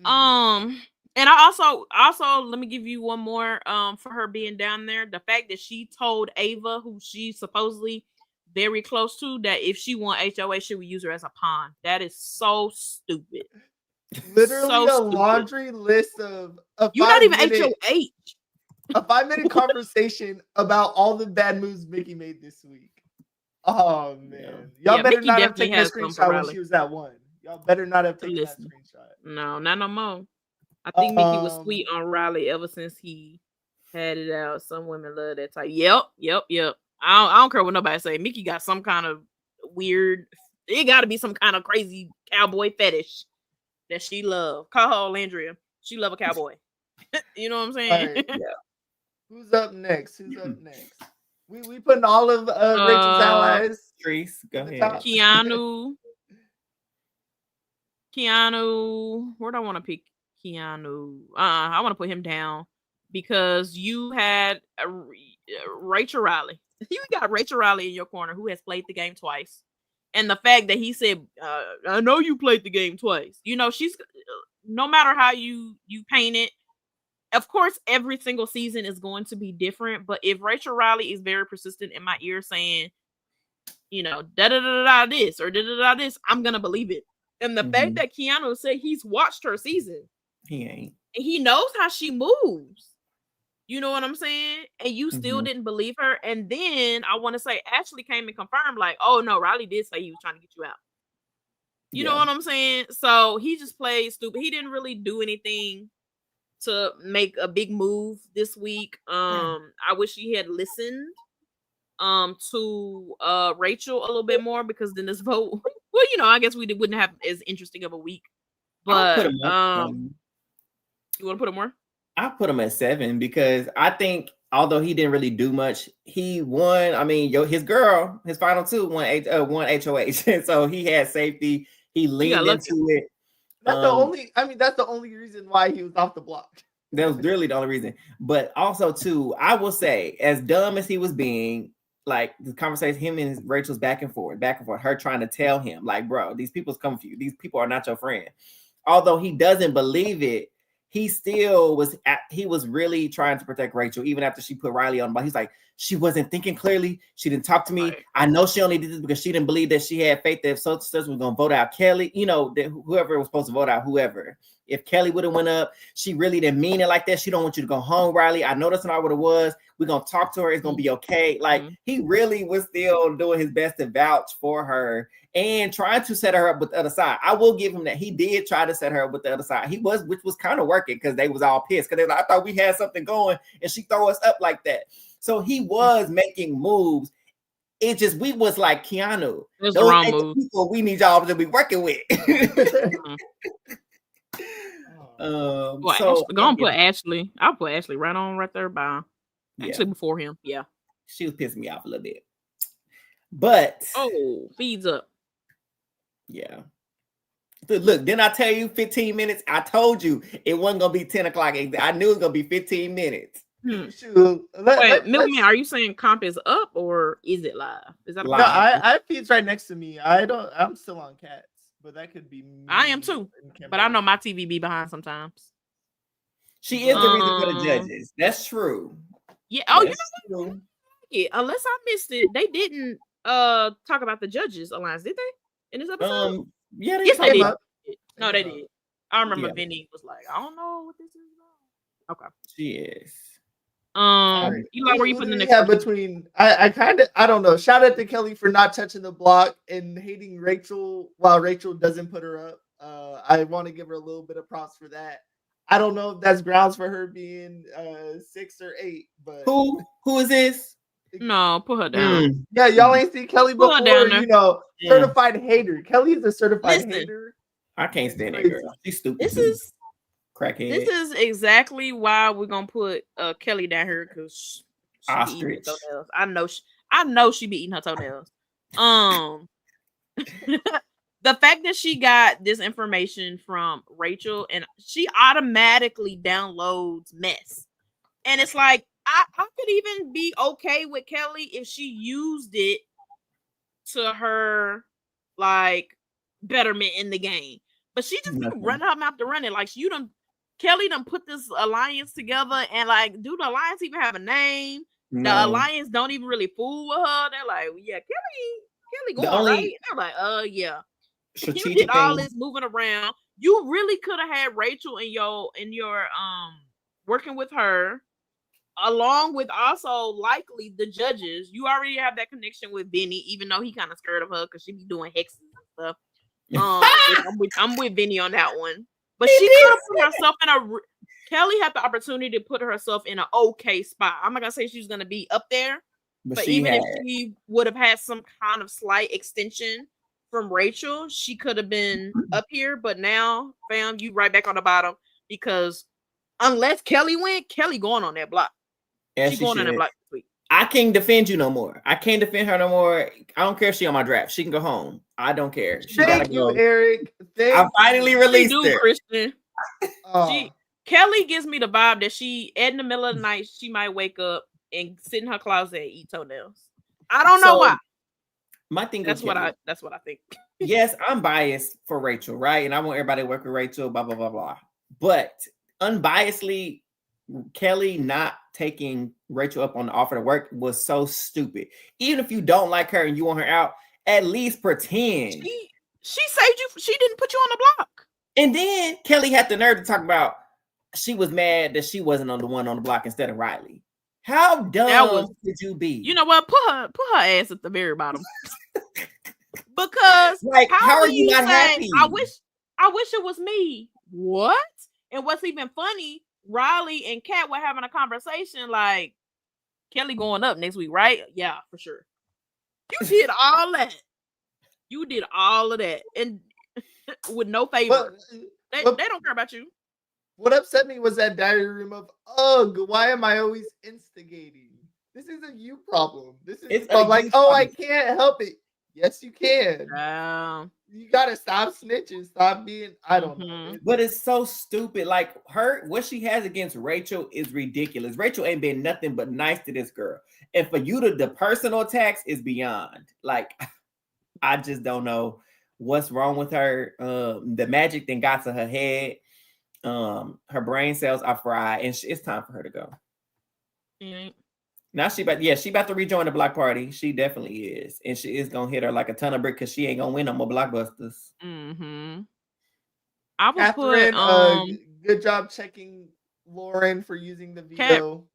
And I also let me give you one more for her being down there. The fact that she told Ava, who she's supposedly very close to, that if she won HOA, she would use her as a pawn. That is so stupid. Literally a laundry list of you're not even HOH. A 5-minute conversation about all the bad moves Mickey made this week. Oh man, y'all better not have taken a screenshot when she was at 1. Y'all better not have taken that screenshot. No, not no more. I think Mickey was sweet on Riley ever since he had it out. Some women love that type. Yep. I don't care what nobody say. Mickey got some kind of weird. It got to be some kind of crazy cowboy fetish that she love. Call her Landria. She love a cowboy. You know what I'm saying? Right, yeah. Who's up next? We putting all of Rachel's allies. Trees, go ahead. Keanu, where do I want to pick Keanu? I want to put him down because you had Rachel Riley. You got Rachel Riley in your corner who has played the game twice. And the fact that he said, I know you played the game twice. You know, she's no matter how you paint it, of course, every single season is going to be different. But if Rachel Riley is very persistent in my ear saying, you know, da-da-da-da this or da-da-da this, I'm going to believe it. And the fact that Keanu said he's watched her season. He ain't. And he knows how she moves. You know what I'm saying? And you still didn't believe her. And then I want to say Ashley came and confirmed, like, oh no, Riley did say he was trying to get you out. You know what I'm saying? So he just played stupid. He didn't really do anything to make a big move this week. I wish he had listened to Rachel a little bit more, because then this vote, well, you know, I guess we wouldn't have as interesting of a week. But you want to put him more? I put him at 7 because I think although he didn't really do much, he won. I mean, his girl, his final 2 won HOH, so he had safety. He leaned into it. That's the only. I mean, that's the only reason why he was off the block. That was really the only reason. But also, too, I will say, as dumb as he was being, like the conversation, him and Rachel's back and forth, her trying to tell him, like, bro, these people's coming for you. These people are not your friend. Although he doesn't believe it, he still was. He was really trying to protect Rachel, even after she put Riley on. But he's like, she wasn't thinking clearly. She didn't talk to me. Right. I know she only did this because she didn't believe that she had faith that if such was going to vote out Kelly, you know, that whoever was supposed to vote out whoever. If Kelly would have went up, she really didn't mean it like that. She don't want you to go home, Riley. I know that's not what it was. We're going to talk to her. It's going to be okay. Like, he really was still doing his best to vouch for her and trying to set her up with the other side. I will give him that. He did try to set her up with the other side. Which was kind of working because they was all pissed. Because I thought we had something going and she throw us up like that. So he was making moves. It just, we was like, Keanu, those the wrong move. People we need y'all to be working with. Well, so gonna put Ashley. I'll put Ashley right there by actually before him. Yeah, she was pissing me off a little bit, but feeds up. Yeah, look, didn't I tell you 15 minutes? I told you it wasn't gonna be 10 o'clock. I knew it was gonna be 15 minutes. Shoot. Wait, Milkman, are you saying comp is up or is it live? Is that live? No, I feeds right next to me. I'm still on Cats. But that could be me. I am too. But I know my TV be behind sometimes. She is the reason for the judges. That's true. Yeah. Oh, that's true. Yeah. Unless I missed it, they didn't talk about the judges alliance, did they? In this episode? Yeah, yes, they did. No, they did. I remember Vinny was like, I don't know what this is about. Okay. She is. Eli, where you putting the next? Yeah, between I don't know. Shout out to Kelly for not touching the block and hating Rachel while Rachel doesn't put her up. I want to give her a little bit of props for that. I don't know if that's grounds for her being 6 or 8, but who is this? No, put her down. Yeah, y'all ain't seen Kelly before. You know, certified hater. Kelly is a certified hater. I can't stand that girl. She's stupid. This is crackhead. This is exactly why we're gonna put Kelly down here, because she be eating her toenails. I know she be eating her toenails. The fact that she got this information from Rachel and she automatically downloads mess, and it's like I could even be okay with Kelly if she used it to her like betterment in the game, but she just run her mouth to run it like Kelly done put this alliance together, and like, do the alliance even have a name? No. The alliance don't even really fool with her. They're like, yeah, Kelly going right. They're like, yeah. You did all this moving around. You really could have had Rachel in your working with her, along with also likely the judges. You already have that connection with Benny, even though he kind of scared of her because she be doing hexes and stuff. I'm with Benny on that one. But she could have put herself in Kelly had the opportunity to put herself in an okay spot. I'm not gonna say she's gonna be up there, but even if she would have had some kind of slight extension from Rachel, she could have been up here. But now, fam, you right back on the bottom, because unless Kelly went, Kelly going on that block. She's going on that block this week. I can't defend you no more. I can't defend her no more. I don't care if she on my draft. She can go home. I don't care. She Thank gotta you, go. Eric. I finally released her. Christian. Kelly gives me the vibe that she, in the middle of the night, she might wake up and sit in her closet and eat toenails. I don't know why. My thing. That's what I think. Yes, I'm biased for Rachel, right? And I want everybody to work with Rachel, blah, blah, blah, blah. But unbiasedly, Kelly not taking Rachel up on the offer to work was so stupid. Even if you don't like her and you want her out, at least pretend. She saved you. She didn't put you on the block. And then Kelly had the nerve to talk about she was mad that she wasn't on the one on the block instead of Riley. How dumb could you be? You know what? Put her ass at the very bottom. Because like, how are you not happy? I wish it was me. What? And what's even funny, Riley and Kat were having a conversation like, Kelly going up next week, right? Yeah, for sure. You did all that. You did all of that. And with no favor. They don't care about you. What upset me was that diary room of, ugh, why am I always instigating? This isn't you problem. This is like, oh, I can't help it. Yes, you can. You gotta stop snitching. Stop being, I don't know. But it's so stupid. Like what she has against Rachel is ridiculous. Rachel ain't been nothing but nice to this girl. And for you to the personal attacks is beyond. Like, I just don't know what's wrong with her. The magic thing got to her head. Her brain cells are fried, and it's time for her to go. Now she about to rejoin the block party. She definitely is, and she is gonna hit her like a ton of brick because she ain't gonna win no more blockbusters. I would Catherine, put good job checking Lauren for using the veto.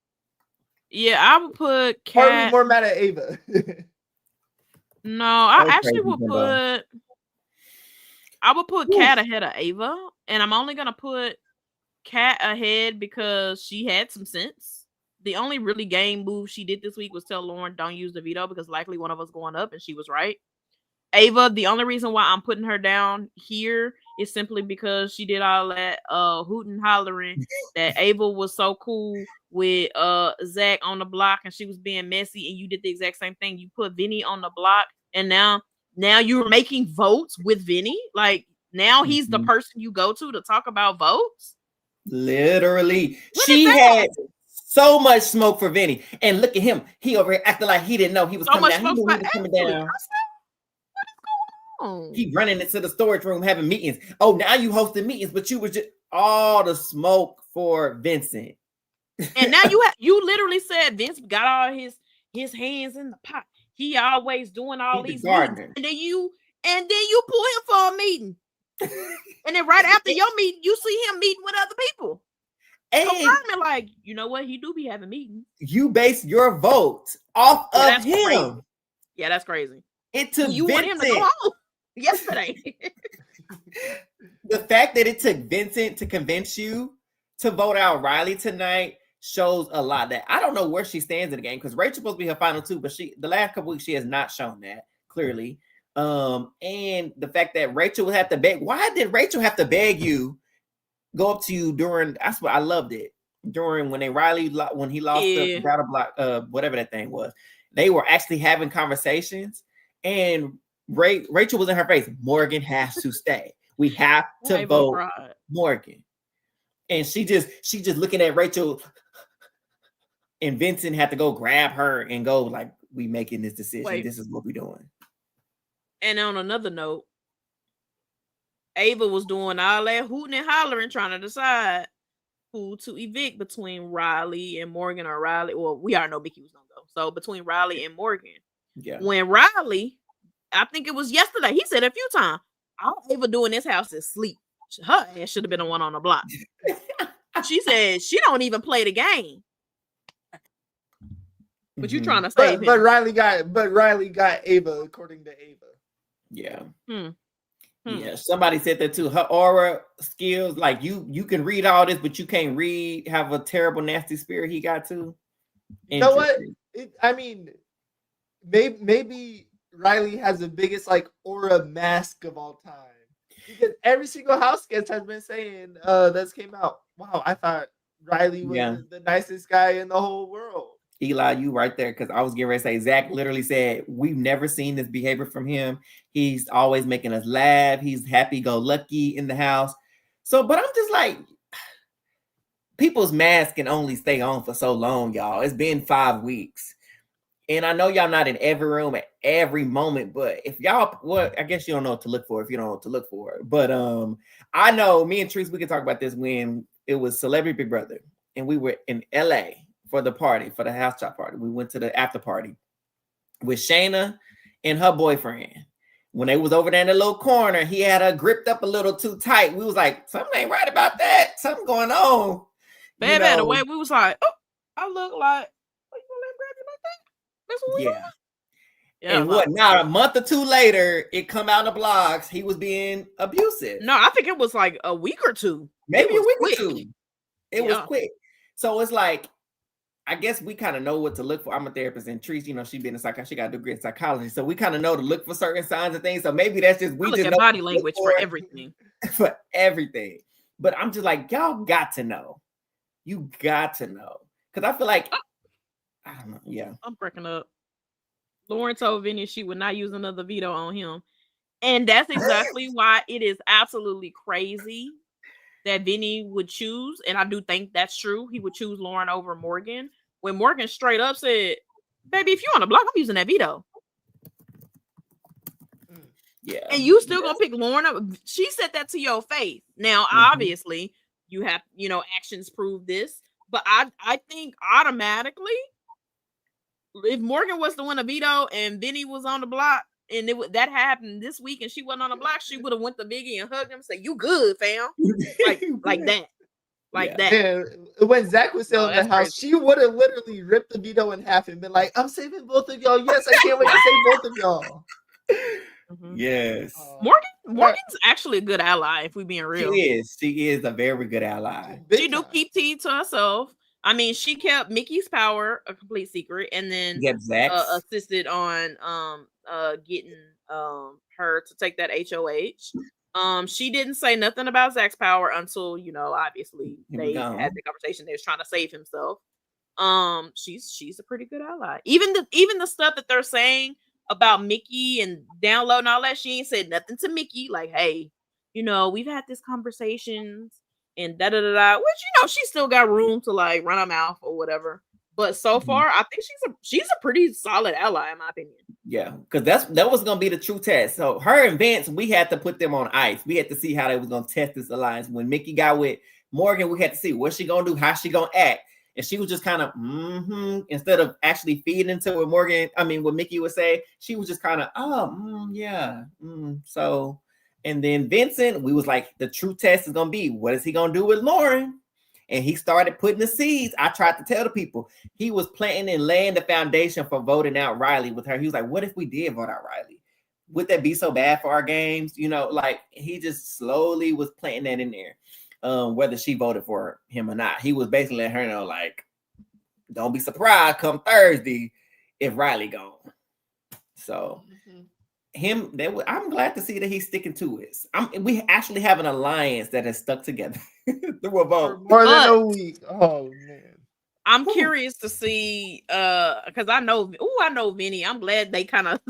I would put Kat. Are we more mad at Ava? No, I actually would put. I would put Kat ahead of Ava, and I'm only gonna put Kat ahead because she had some sense. The only really game move she did this week was tell Lauren don't use the veto because likely one of us going up, and she was right. Ava, the only reason why I'm putting her down here is simply because she did all that hooting hollering that Ava was so cool with Zach on the block and she was being messy, and you did the exact same thing. You put Vinny on the block, and now you're making votes with Vinny. Like, now he's the person you go to talk about votes. Literally, she had so much smoke for Vinny, and look at him. He over here acting like he didn't know he was coming down. He knew he was coming down. He running into the storage room having meetings. Oh, now you hosting meetings, but you were just all the smoke for Vincent. And now you literally said Vince got all his hands in the pot. He always doing all these meetings. And then you pull him for a meeting. And then right after your meeting, you see him meeting with other people. And confirming, like, you know what? He do be having meetings. You base your vote off of him. Crazy. Yeah, that's crazy. It took you Vincent. Want him to go home yesterday. The fact that it took Vincent to convince you to vote out Riley tonight shows a lot. That I don't know where she stands in the game, because Rachel's supposed to be her final two, but the last couple weeks she has not shown that clearly. And the fact that Rachel would have to beg. Why did Rachel have to beg you? Go up to you during. That's what I loved it during when he lost the battle block, whatever that thing was. They were actually having conversations, and Rachel was in her face. Morgan has to stay. We have to vote Morgan. And she just looking at Rachel, and Vincent had to go grab her and go like, "We making this decision. This is what we doing." And on another note, Ava was doing all that hooting and hollering, trying to decide who to evict between Riley and Morgan, or Riley. Well, we already know Mickey was gonna go. So between Riley and Morgan. Yeah. When Riley, I think it was yesterday, he said a few times, all Ava do in this house is sleep. Her ass should have been the one on the block. She said she don't even play the game. But you trying to save him. But Riley got Ava according to Ava. Yeah. Yeah, somebody said that too. Her aura skills, like you can read all this, but you can't have a terrible, nasty spirit he got too. You know what? Maybe Riley has the biggest like aura mask of all time. Because every single house guest has been saying that's came out. Wow, I thought Riley was the nicest guy in the whole world. Eli, you right there, because I was getting ready to say, Zach literally said, we've never seen this behavior from him. He's always making us laugh. He's happy-go-lucky in the house. So, but I'm just like, people's masks can only stay on for so long, y'all. It's been 5 weeks. And I know y'all not in every room at every moment, but if y'all, well, I guess you don't know what to look for if you don't know what to look for. But I know me and Treese, we can talk about this when it was Celebrity Big Brother. And we were in LA for the party, for the house chop party. We went to the after party with Shayna and her boyfriend. When they was over there in the little corner, he had her gripped up a little too tight. We was like, something ain't right about that. Something going on. Bad the way we was like, oh, I look like, oh, you gonna let grab you like that? That's what we doing? Yeah, and what now? A month or two later, it come out in the blogs. He was being abusive. No, I think it was like a week or two. Maybe a week or two. It was quick. So it's like, I guess we kind of know what to look for. I'm a therapist, and Treese, you know, she been a psychologist. She got a degree in psychology, so we kind of know to look for certain signs and things. So maybe that's just we look just at body language for everything. For everything. But I'm just like, y'all got to know. You got to know, because I feel like I don't know. Yeah, I'm breaking up. Lauren told Vinny she would not use another veto on him, and that's exactly why it is absolutely crazy that Vinny would choose, and I do think that's true. He would choose Lauren over Morgan when Morgan straight up said, "Baby, if you on the block, I'm using that veto." Yeah, and you still gonna pick Lauren up? She said that to your face. Now, obviously, you have actions prove this, but I think automatically, if Morgan was to win a veto and Vinny was on the block, and that happened this week, and she wasn't on the block, she would have went to Byyee and hugged him and said, "You good, fam?" like that. That. Yeah. When Zach was selling the house, she would have literally ripped the veto in half and been like, "I'm saving both of y'all. Yes, I can't wait to save both of y'all." Yes. Morgan's actually a good ally, if we're being real. She is a very good ally. She do keep tea to herself. I mean, she kept Mickey's power a complete secret, and then assisted on getting her to take that HOH. She didn't say nothing about Zach's power until obviously they had the conversation. They was trying to save himself. She's a pretty good ally. Even the stuff that they're saying about Mickey and download and all that, she ain't said nothing to Mickey like, "Hey, we've had this conversations and da da da da," which she still got room to like run her mouth or whatever. But so far, I think she's a pretty solid ally in my opinion. Yeah, because that was gonna be the true test. So her and Vince, we had to put them on ice. We had to see how they was gonna test this alliance. When Mickey got with Morgan, we had to see what she gonna do, how she gonna act. And she was just kind of instead of actually feeding into what Mickey would say, she was just kind of So, and then Vincent, we was like, the true test is gonna be, what is he gonna do with Lauren? And he started putting the seeds. I tried to tell the people he was planting and laying the foundation for voting out Riley with her. He was like, what if we did vote out Riley? Would that be so bad for our games? Like he just slowly was planting that in there. Whether she voted for him or not, he was basically letting her know, like, don't be surprised come Thursday if Riley gone. So I'm glad to see that he's sticking to it. We actually have an alliance that has stuck together through a vote more than a week. Oh man, I'm curious to see because I know Vinny. I'm glad they kind of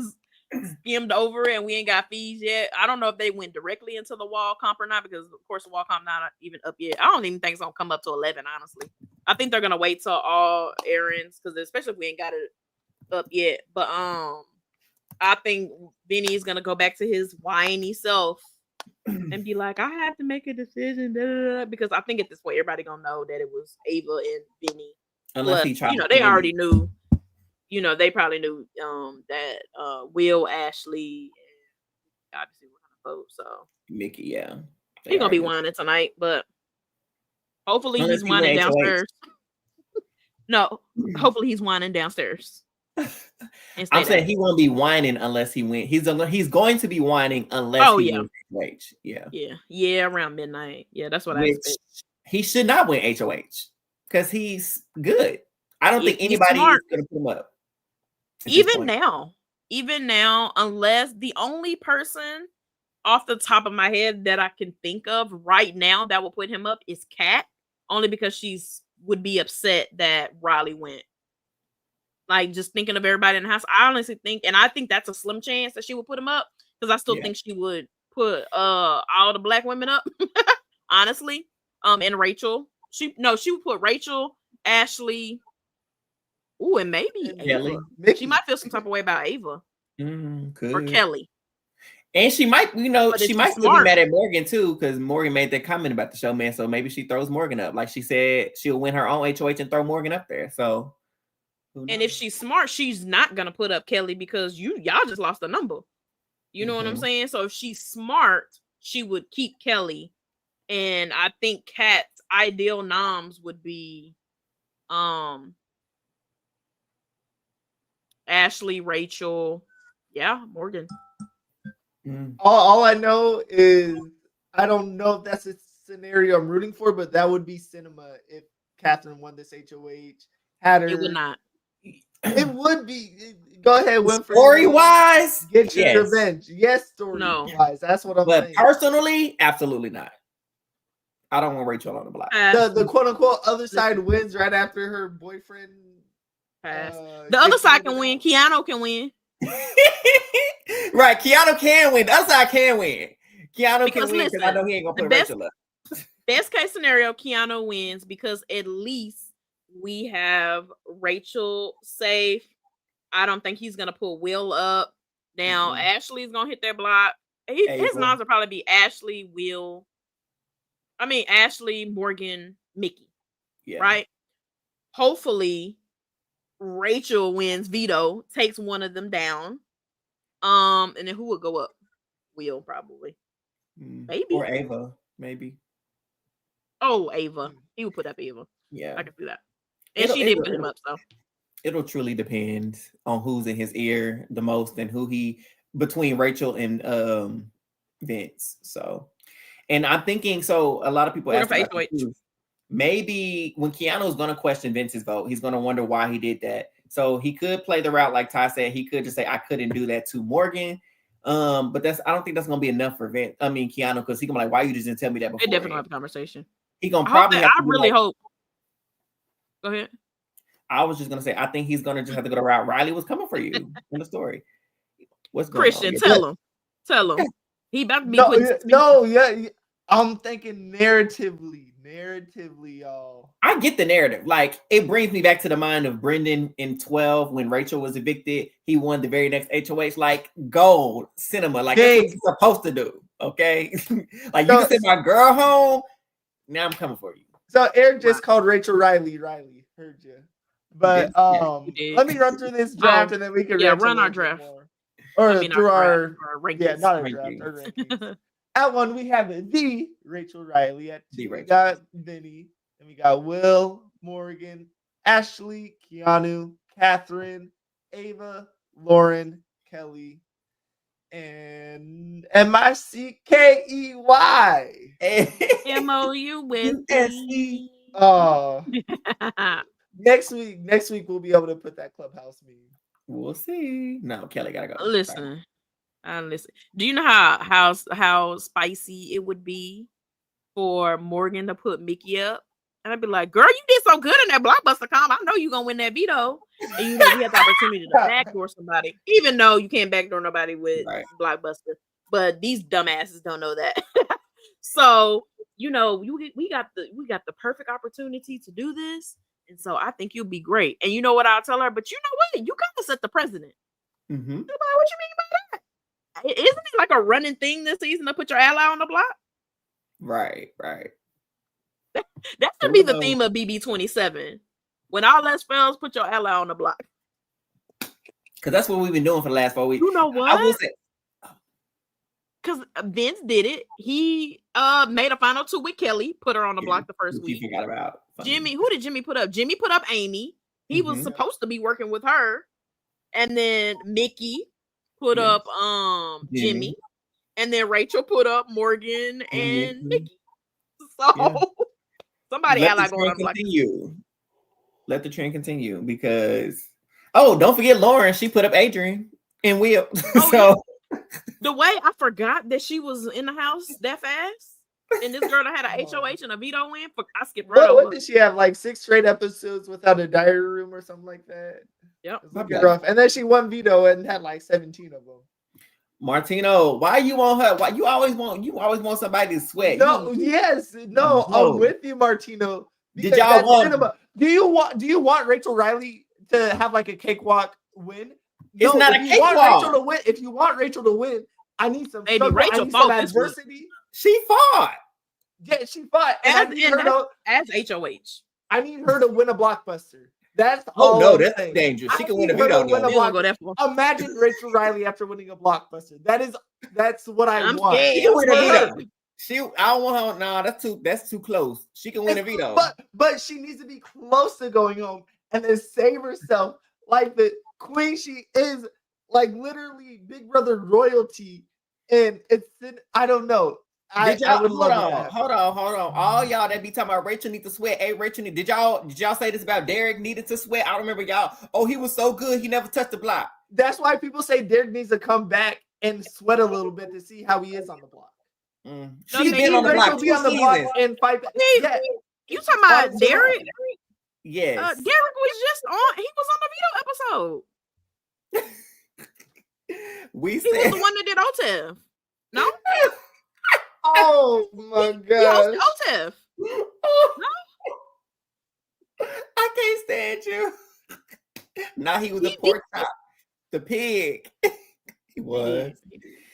skimmed over it and we ain't got fees yet. I don't know if they went directly into the wall comp or not, because of course the wall comp not even up yet. I don't even think it's gonna come up to 11, honestly. I think they're gonna wait till all errands, because especially if we ain't got it up yet. But I think Vinny's gonna go back to his whiny self and be like, I have to make a decision, because I think at this point everybody gonna know that it was Ava and Vinny. Unless he tried, they already knew. They probably knew that Will, Ashley, and obviously we're gonna vote. So Mickey, yeah, he's gonna be whining tonight, but hopefully he's whining downstairs. No, hopefully he's whining downstairs. I'm saying he won't be whining unless he wins. He's going to be whining unless he wins HOH. Yeah, around midnight. Yeah, that's what I expect. He should not win HOH because he's good. I don't think anybody is going to put him up. Even now, unless the only person off the top of my head that I can think of right now that will put him up is Kat, only because would be upset that Riley went. Like just thinking of everybody in the house. I honestly think, and I think that's a slim chance that she would put him up because I still think she would put all the black women up. Honestly, and Rachel. She would put Rachel, Ashley. Ooh, and maybe Ava. She might feel some type of way about Ava or Kelly. And she might, she might still be mad at Morgan too, because Morgan made that comment about the show, man. So maybe she throws Morgan up. Like she said, she'll win her own HOH and throw Morgan up there. So, and if she's smart, she's not gonna put up Kelly because y'all just lost a number. You know what I'm saying? So if she's smart, she would keep Kelly. And I think Kat's ideal noms would be Ashley, Rachel, Morgan. All I know is I don't know if that's a scenario I'm rooting for, but that would be cinema if Catherine won this HOH. Had her, it would not. It would be. Go ahead, Winfrey. Story wise, get your revenge. Yes, story wise. That's what I'm saying. But personally, absolutely not. I don't want Rachel on the block. The quote unquote other side wins right after her boyfriend. The other side can win. Keanu can win. Right, Keanu can win. The other side can win. Keanu can win because I know he ain't gonna put Rachel up. Best case scenario, Keanu wins because at least we have Rachel safe. I don't think he's gonna put Will up. Now Ashley's gonna hit that block. His noms will probably be Ashley, Ashley, Morgan, Mickey. Yeah. Right? Hopefully Rachel wins Veto, takes one of them down. And then who would go up? Will probably. Maybe. Or Ava, maybe. Oh, Ava. He would put up Ava. Yeah. I can see that. And she did put him up, so. It'll truly depend on who's in his ear the most and who between Rachel and Vince. So, and I'm thinking, so a lot of people ask maybe when Keanu is going to question Vince's vote, he's going to wonder why he did that. So he could play the route like Ty said. He could just say, I couldn't do that to Morgan. But I don't think that's going to be enough for Keanu, because he can be like, why you just didn't tell me that before? They definitely have a conversation. He going to probably have to really hope. Go ahead. I was just going to say, I think he's going to just have to go the route Riley was coming for you in the story. What's going Christian, on? tell him. He about to be I'm thinking narratively, y'all. I get the narrative. Like, it brings me back to the mind of Brendan in 12 when Rachel was evicted. He won the very next HOH. Like, gold cinema. Like, that's what you're supposed to do. Okay? Like, you can send my girl home. Now I'm coming for you. So Eric just called Rachel Riley. Riley, heard you. But let me run through this draft and then we can run our draft. Through our rankings. Yeah, not our draft. Our rankings. At 1, we have the Rachel Riley. At 2, we got Vinny. And we got Will, Morgan, Ashley, Keanu, Catherine, Ava, Lauren, Kelly, and Mickey. MOUSE. Oh. Next week we'll be able to put that clubhouse meme. We'll see. No, Kelly gotta go. Listen. Do you know how spicy it would be for Morgan to put Mickey up? And I'd be like, girl, you did so good in that Blockbuster comp. I know you're gonna win that veto. And we have the opportunity to backdoor somebody, even though you can't backdoor nobody with Blockbuster. But these dumbasses don't know that. So, we got the perfect opportunity to do this. And so I think you'll be great. And you know what I'll tell her? But you know what? You gotta set the president. What you mean by that? Isn't it like a running thing this season to put your ally on the block? Right. That's gonna be the theme of BB 27. When all else fails, put your ally on the block. Because that's what we've been doing for the last 4 weeks. You know what? I will say, because Vince did it. He made a final 2 with Kelly, put her on the block the first week. You forgot about Jimmy. Who did Jimmy put up? Jimmy put up Amy. He was supposed to be working with her, and then Mickey put up Jimmy, and then Rachel put up Morgan and Mickey. So somebody ally going on continue. Let the trend continue because don't forget Lauren. She put up Adrian and Will. The way I forgot that she was in the house that fast. And this girl that had a HOH and a veto win. I skipped right over. What did she have? Like 6 straight episodes without a diary room or something like that. Yep. Rough. And then she won veto and had like 17 of them. Martino, why you want her? Why you always want somebody to sweat? No, I'm with you, Martino. Did y'all want? Do you want Rachel Riley to have like a cakewalk win? It's not a cakewalk. If you want Rachel to win, I need some struggle. Rachel some adversity. She fought. Yeah, she fought. As HOH. I need her to win a blockbuster. That's that's dangerous. She can win a veto. Imagine Rachel Riley after winning a blockbuster. That's what I want. She can win a veto. I don't want her. No, that's too close. She can win a veto. But she needs to be close to going home and then save herself like the queen she is, like literally Big Brother royalty. And I don't know. I would love that. Hold on. All y'all that be talking about Rachel need to sweat. Hey, did y'all say this about Derek needed to sweat? I remember y'all. Oh, he was so good. He never touched the block. That's why people say Derek needs to come back and sweat a little bit to see how he is on the block. She's been on the block 2 seasons. And fight. Yeah. You talking about Derek? Yes. Derek was just on. He was on the veto episode. He was the one that did OTEV. No. Oh my god! OTEV. No? I can't stand you. Now he was a pork chop, the pig. He was.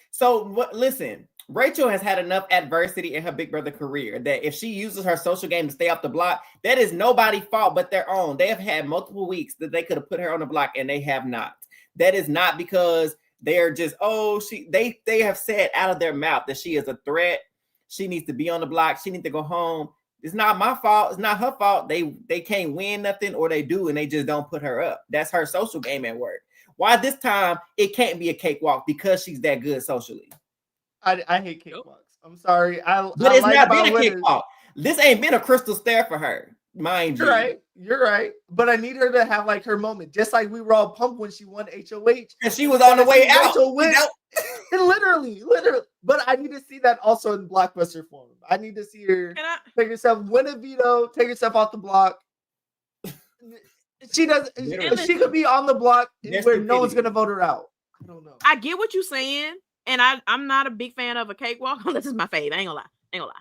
So listen, Rachel has had enough adversity in her Big Brother career that if she uses her social game to stay off the block, that is nobody's fault but their own. They have had multiple weeks that they could have put her on the block and they have not. That is not because they're just, they have said out of their mouth that she is a threat. She needs to be on the block. She needs to go home. It's not my fault. It's not her fault. They can't win nothing, or they do, and they just don't put her up. That's her social game at work. Why this time it can't be a cakewalk? Because she's that good socially. I hate cakewalks. I'm sorry. But it's not been a cakewalk. This ain't been a crystal stair for her, mind you. You're right. But I need her to have like her moment, just like we were all pumped when she won HOH. And she was on the way out. literally. But I need to see that also in blockbuster form. I need to see her take herself, win a veto, take herself off the block. She does. She could be on the block where no one's gonna vote her out. I don't know. I get what you're saying, and I'm not a big fan of a cakewalk. This is my fave. I ain't gonna lie.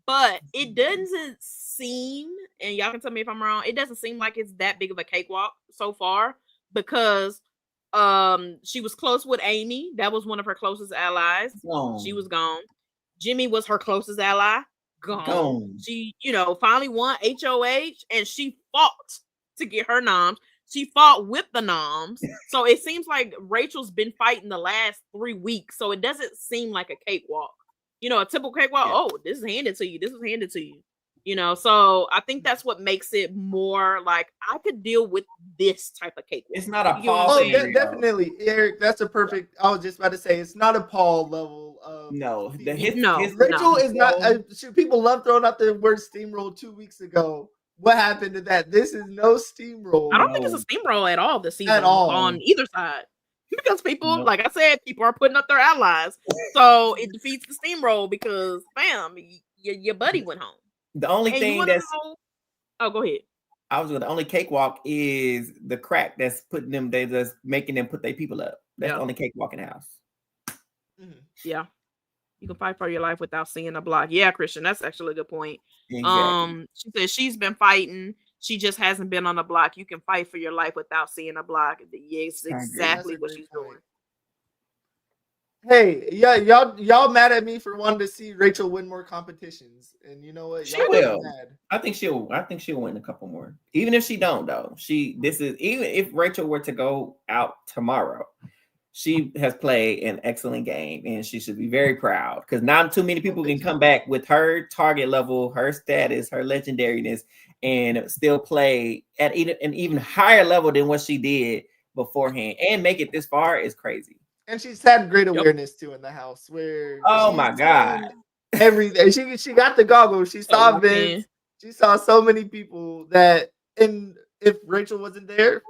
But it doesn't seem, and y'all can tell me if I'm wrong, it doesn't seem like it's that big of a cakewalk so far, because she was close with Amy. That was one of her closest allies. She was gone. Jimmy was her closest ally. Gone. She, finally won HOH, and she fought to get her noms. She fought with the noms. So it seems like Rachel's been fighting the last 3 weeks. So it doesn't seem like a cakewalk. A typical cakewalk. Yeah. Oh, this is handed to you. This is handed to you. So I think that's what makes it more like I could deal with this type of cakewalk. It's not a Paul. Definitely, Eric. That's a perfect. I was just about to say it's not a Paul level of. No, Rachel is not. People love throwing out the word steamroll 2 weeks ago. What happened to that? This is no steamroll. I don't think it's a steamroll at all this season at all on either side. Because people, like I said, people are putting up their allies. So it defeats the steamroll because, bam, your buddy went home. The only thing that's... go ahead. The only cakewalk is the crack that's putting them, that's making them put their people up. That's the only cakewalk in the house. Mm-hmm. Yeah. You can fight for your life without seeing a block. Yeah, Christian, that's actually a good point. Exactly. She said she's been fighting. She just hasn't been on the block. You can fight for your life without seeing a block. It's exactly what she's doing. Hey, yeah, y'all mad at me for wanting to see Rachel win more competitions, and you know what? She will. I think she'll win a couple more. Even if she don't, though, even if Rachel were to go out tomorrow, she has played an excellent game, and she should be very proud because not too many people can come back with her target level, her status, her legendariness, and still play at an even higher level than what she did beforehand, and make it this far is crazy. And she's had great awareness too in the house. Where my god, everything she got the goggles. She saw Vince. She saw so many people that, and if Rachel wasn't there,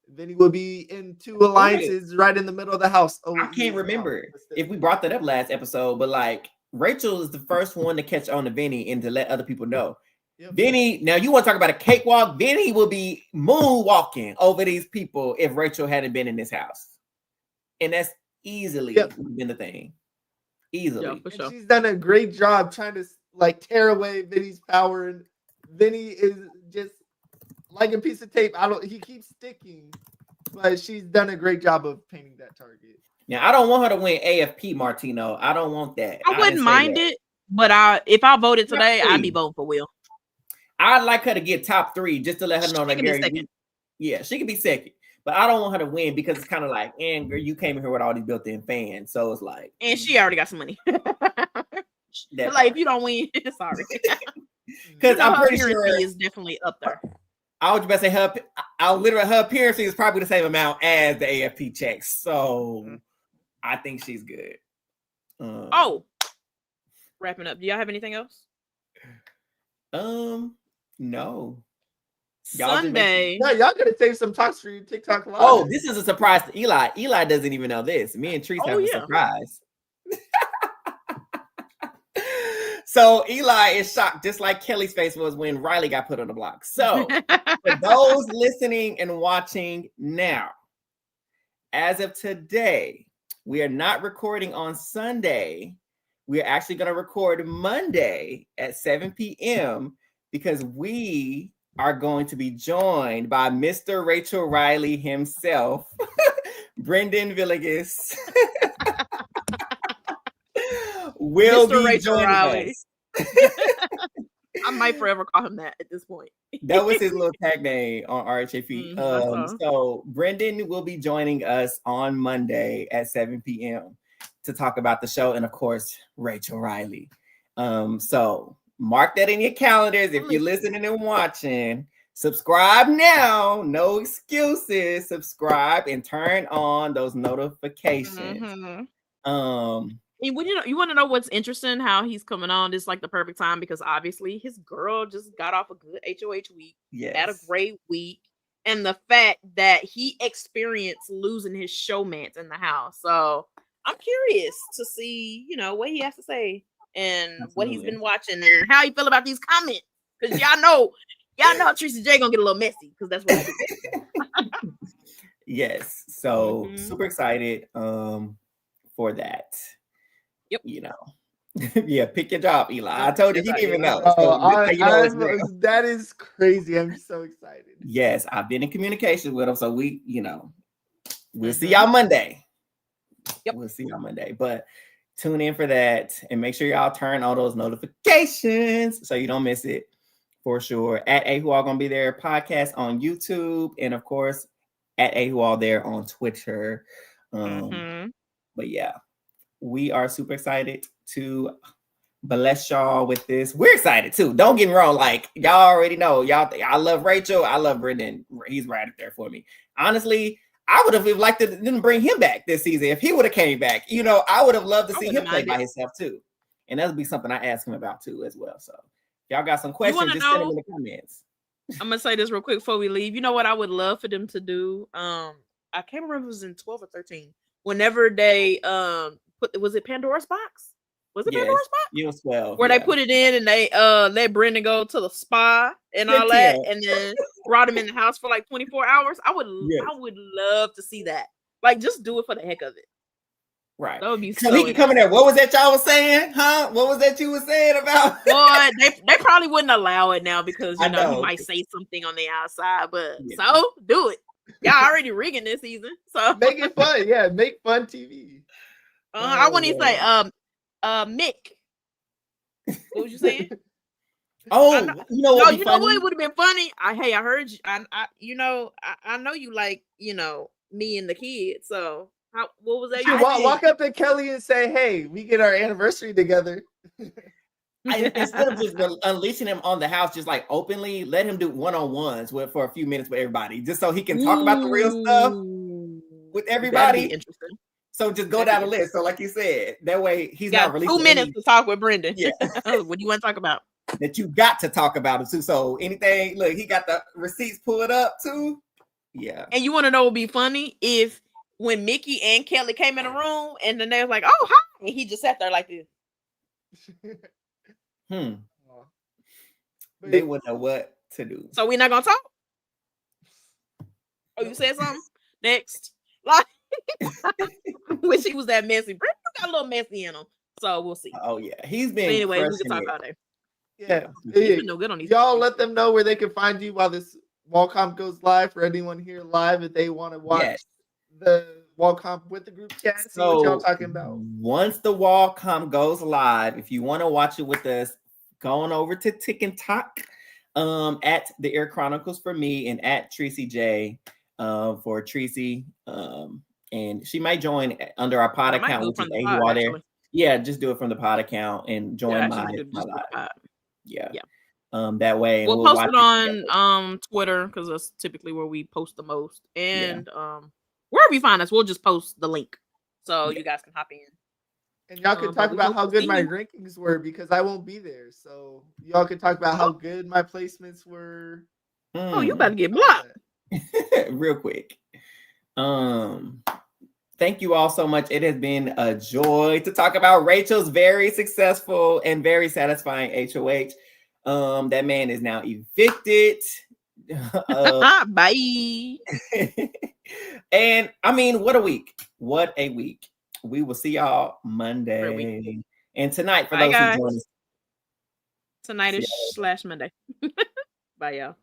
then he would be in 2 alliances right in the middle of the house. I can't remember if we brought that up last episode, but like Rachel is the first one to catch on to Vinny and to let other people know. Yep. Vinny, now you want to talk about a cakewalk? Vinny will be moonwalking over these people if Rachel hadn't been in this house. And that's easily been the thing. Easily. Yeah, for sure. She's done a great job trying to like tear away Vinny's power. And Vinny is just like a piece of tape. He keeps sticking, but she's done a great job of painting that target. Now, I don't want her to win AFP, Martino. I don't want that. I wouldn't mind it, but if I voted today, I'd be voting for Will. I'd like her to get top 3 just to let her know that Gary. Yeah, she can be second. But I don't want her to win because it's kind of like, and girl, you came in here with all these built-in fans. So it's like. And she already got some money. Like, if you don't win, sorry. Because I'm pretty sure is definitely up there. I was about to say her appearance is probably the same amount as the AFP checks. So I think she's good. Wrapping up. Do y'all have anything else? No. Sunday. No, y'all gotta save some talks for your TikTok live. Oh, this is a surprise to Eli. Eli doesn't even know this. Me and Treese have a surprise. So Eli is shocked, just like Kelly's face was when Riley got put on the block. So for those listening and watching now, as of today, we are not recording on Sunday. We are actually going to record Monday at 7 p.m. because we are going to be joined by Mr. Rachel Riley himself, Brendan Villegas. Will Mr. be Rachel joining Riley. us. I might forever call him that at this point. That was his little tag name on RHAP. So Brendan will be joining us on Monday at 7 p.m. to talk about the show and, of course, Rachel Riley. So mark that in your calendars. If you're listening and watching, subscribe now. No excuses. Subscribe and turn on those notifications. You want to know what's interesting? How he's coming on? This is like the perfect time because obviously his girl just got off a good HOH week. Had a great week, and the fact that he experienced losing his showmance in the house. So I'm curious to see, what he has to say and what he's been watching and how he feel about these comments. Because y'all know Tracy J gonna get a little messy because that's what I do. Yes, so super excited for that. Yep. Yeah, pick your job, Eli. I told you he didn't even know. That is crazy. I'm so excited. Yes, I've been in communication with him, so we'll see y'all Monday. Yep, we'll see y'all Monday. But tune in for that and make sure y'all turn on those notifications so you don't miss it for sure. At AWAGBT gonna be there, podcast on YouTube, and of course at AWAGBT there on Twitter. But yeah. We are super excited to bless y'all with this. We're excited too. Don't get me wrong. Like y'all already know, I love Rachel. I love Brendan. He's right up there for me. Honestly, I would have liked to bring him back this season. If he would have came back, I would have loved to see him play by himself too. And that'll be something I ask him about too as well. So if y'all got some questions, just send them in the comments. I'm gonna say this real quick before we leave. You know what I would love for them to do? I can't remember if it was in 12 or 13. Whenever they was it Pandora's Box? Was it Pandora's Box? It was 12. Where they put it in and they let Brendan go to the spa and all that, and then brought him in the house for like 24 hours. I would love to see that. Like, just do it for the heck of it. Right. That would be so he can come in there. What was that y'all was saying? Huh? What was that you were saying about? Boy, they probably wouldn't allow it now because he might say something on the outside, but so do it. Y'all already rigging this season. So make it fun. Yeah, make fun TV. I want to say, Mick. What was you saying? What would have been funny. I heard you. I know you like me and the kids. So what was that? Walk up to Kelly and say, "Hey, we get our anniversary together." Instead of just unleashing him on the house, just like openly, let him do one-on-ones for a few minutes with everybody, just so he can talk about the real stuff with everybody. That'd be interesting. So just go down the list. So like you said, that way he's not releasing 2 minutes to talk with Brendan. Yeah. What do you want to talk about? That you got to talk about it too. So anything, look, he got the receipts pulled up too. Yeah. And you want to know what would be funny if when Mickey and Kelly came in the room and then they was like, "Oh, hi," and he just sat there like this. They wouldn't know what to do. So we're not gonna talk. Oh, you said something next? Like, wish he was that messy. Brent got a little messy in him, so we'll see. Oh yeah, he's been. But anyway, we can talk about it. Yeah, he's been no good on these. Y'all let them know where they can find you while this Wallcomp goes live. For anyone here live, if they want to watch the Wallcomp with the group chat, see what y'all talking about. Once the Wallcomp goes live, if you want to watch it with us, going over to TikTok, at the Air Chronicles for me and at Tracy J, for Tracy, and she might join under our pod account, which is AWAGBT. Yeah, just do it from the pod account and join my live. Yeah. That way we'll post it on Twitter because that's typically where we post the most, and wherever you find us, we'll just post the link so you guys can hop in. And y'all can talk about how good my rankings were because I won't be there. So y'all can talk about how good my placements were. Oh, you better get blocked real quick. Thank you all so much. It has been a joy to talk about Rachel's very successful and very satisfying HOH. That man is now evicted. Bye. And I mean, what a week. What a week. We will see y'all Monday. And tonight, for those who join us. Tonight is /Monday. Bye, y'all.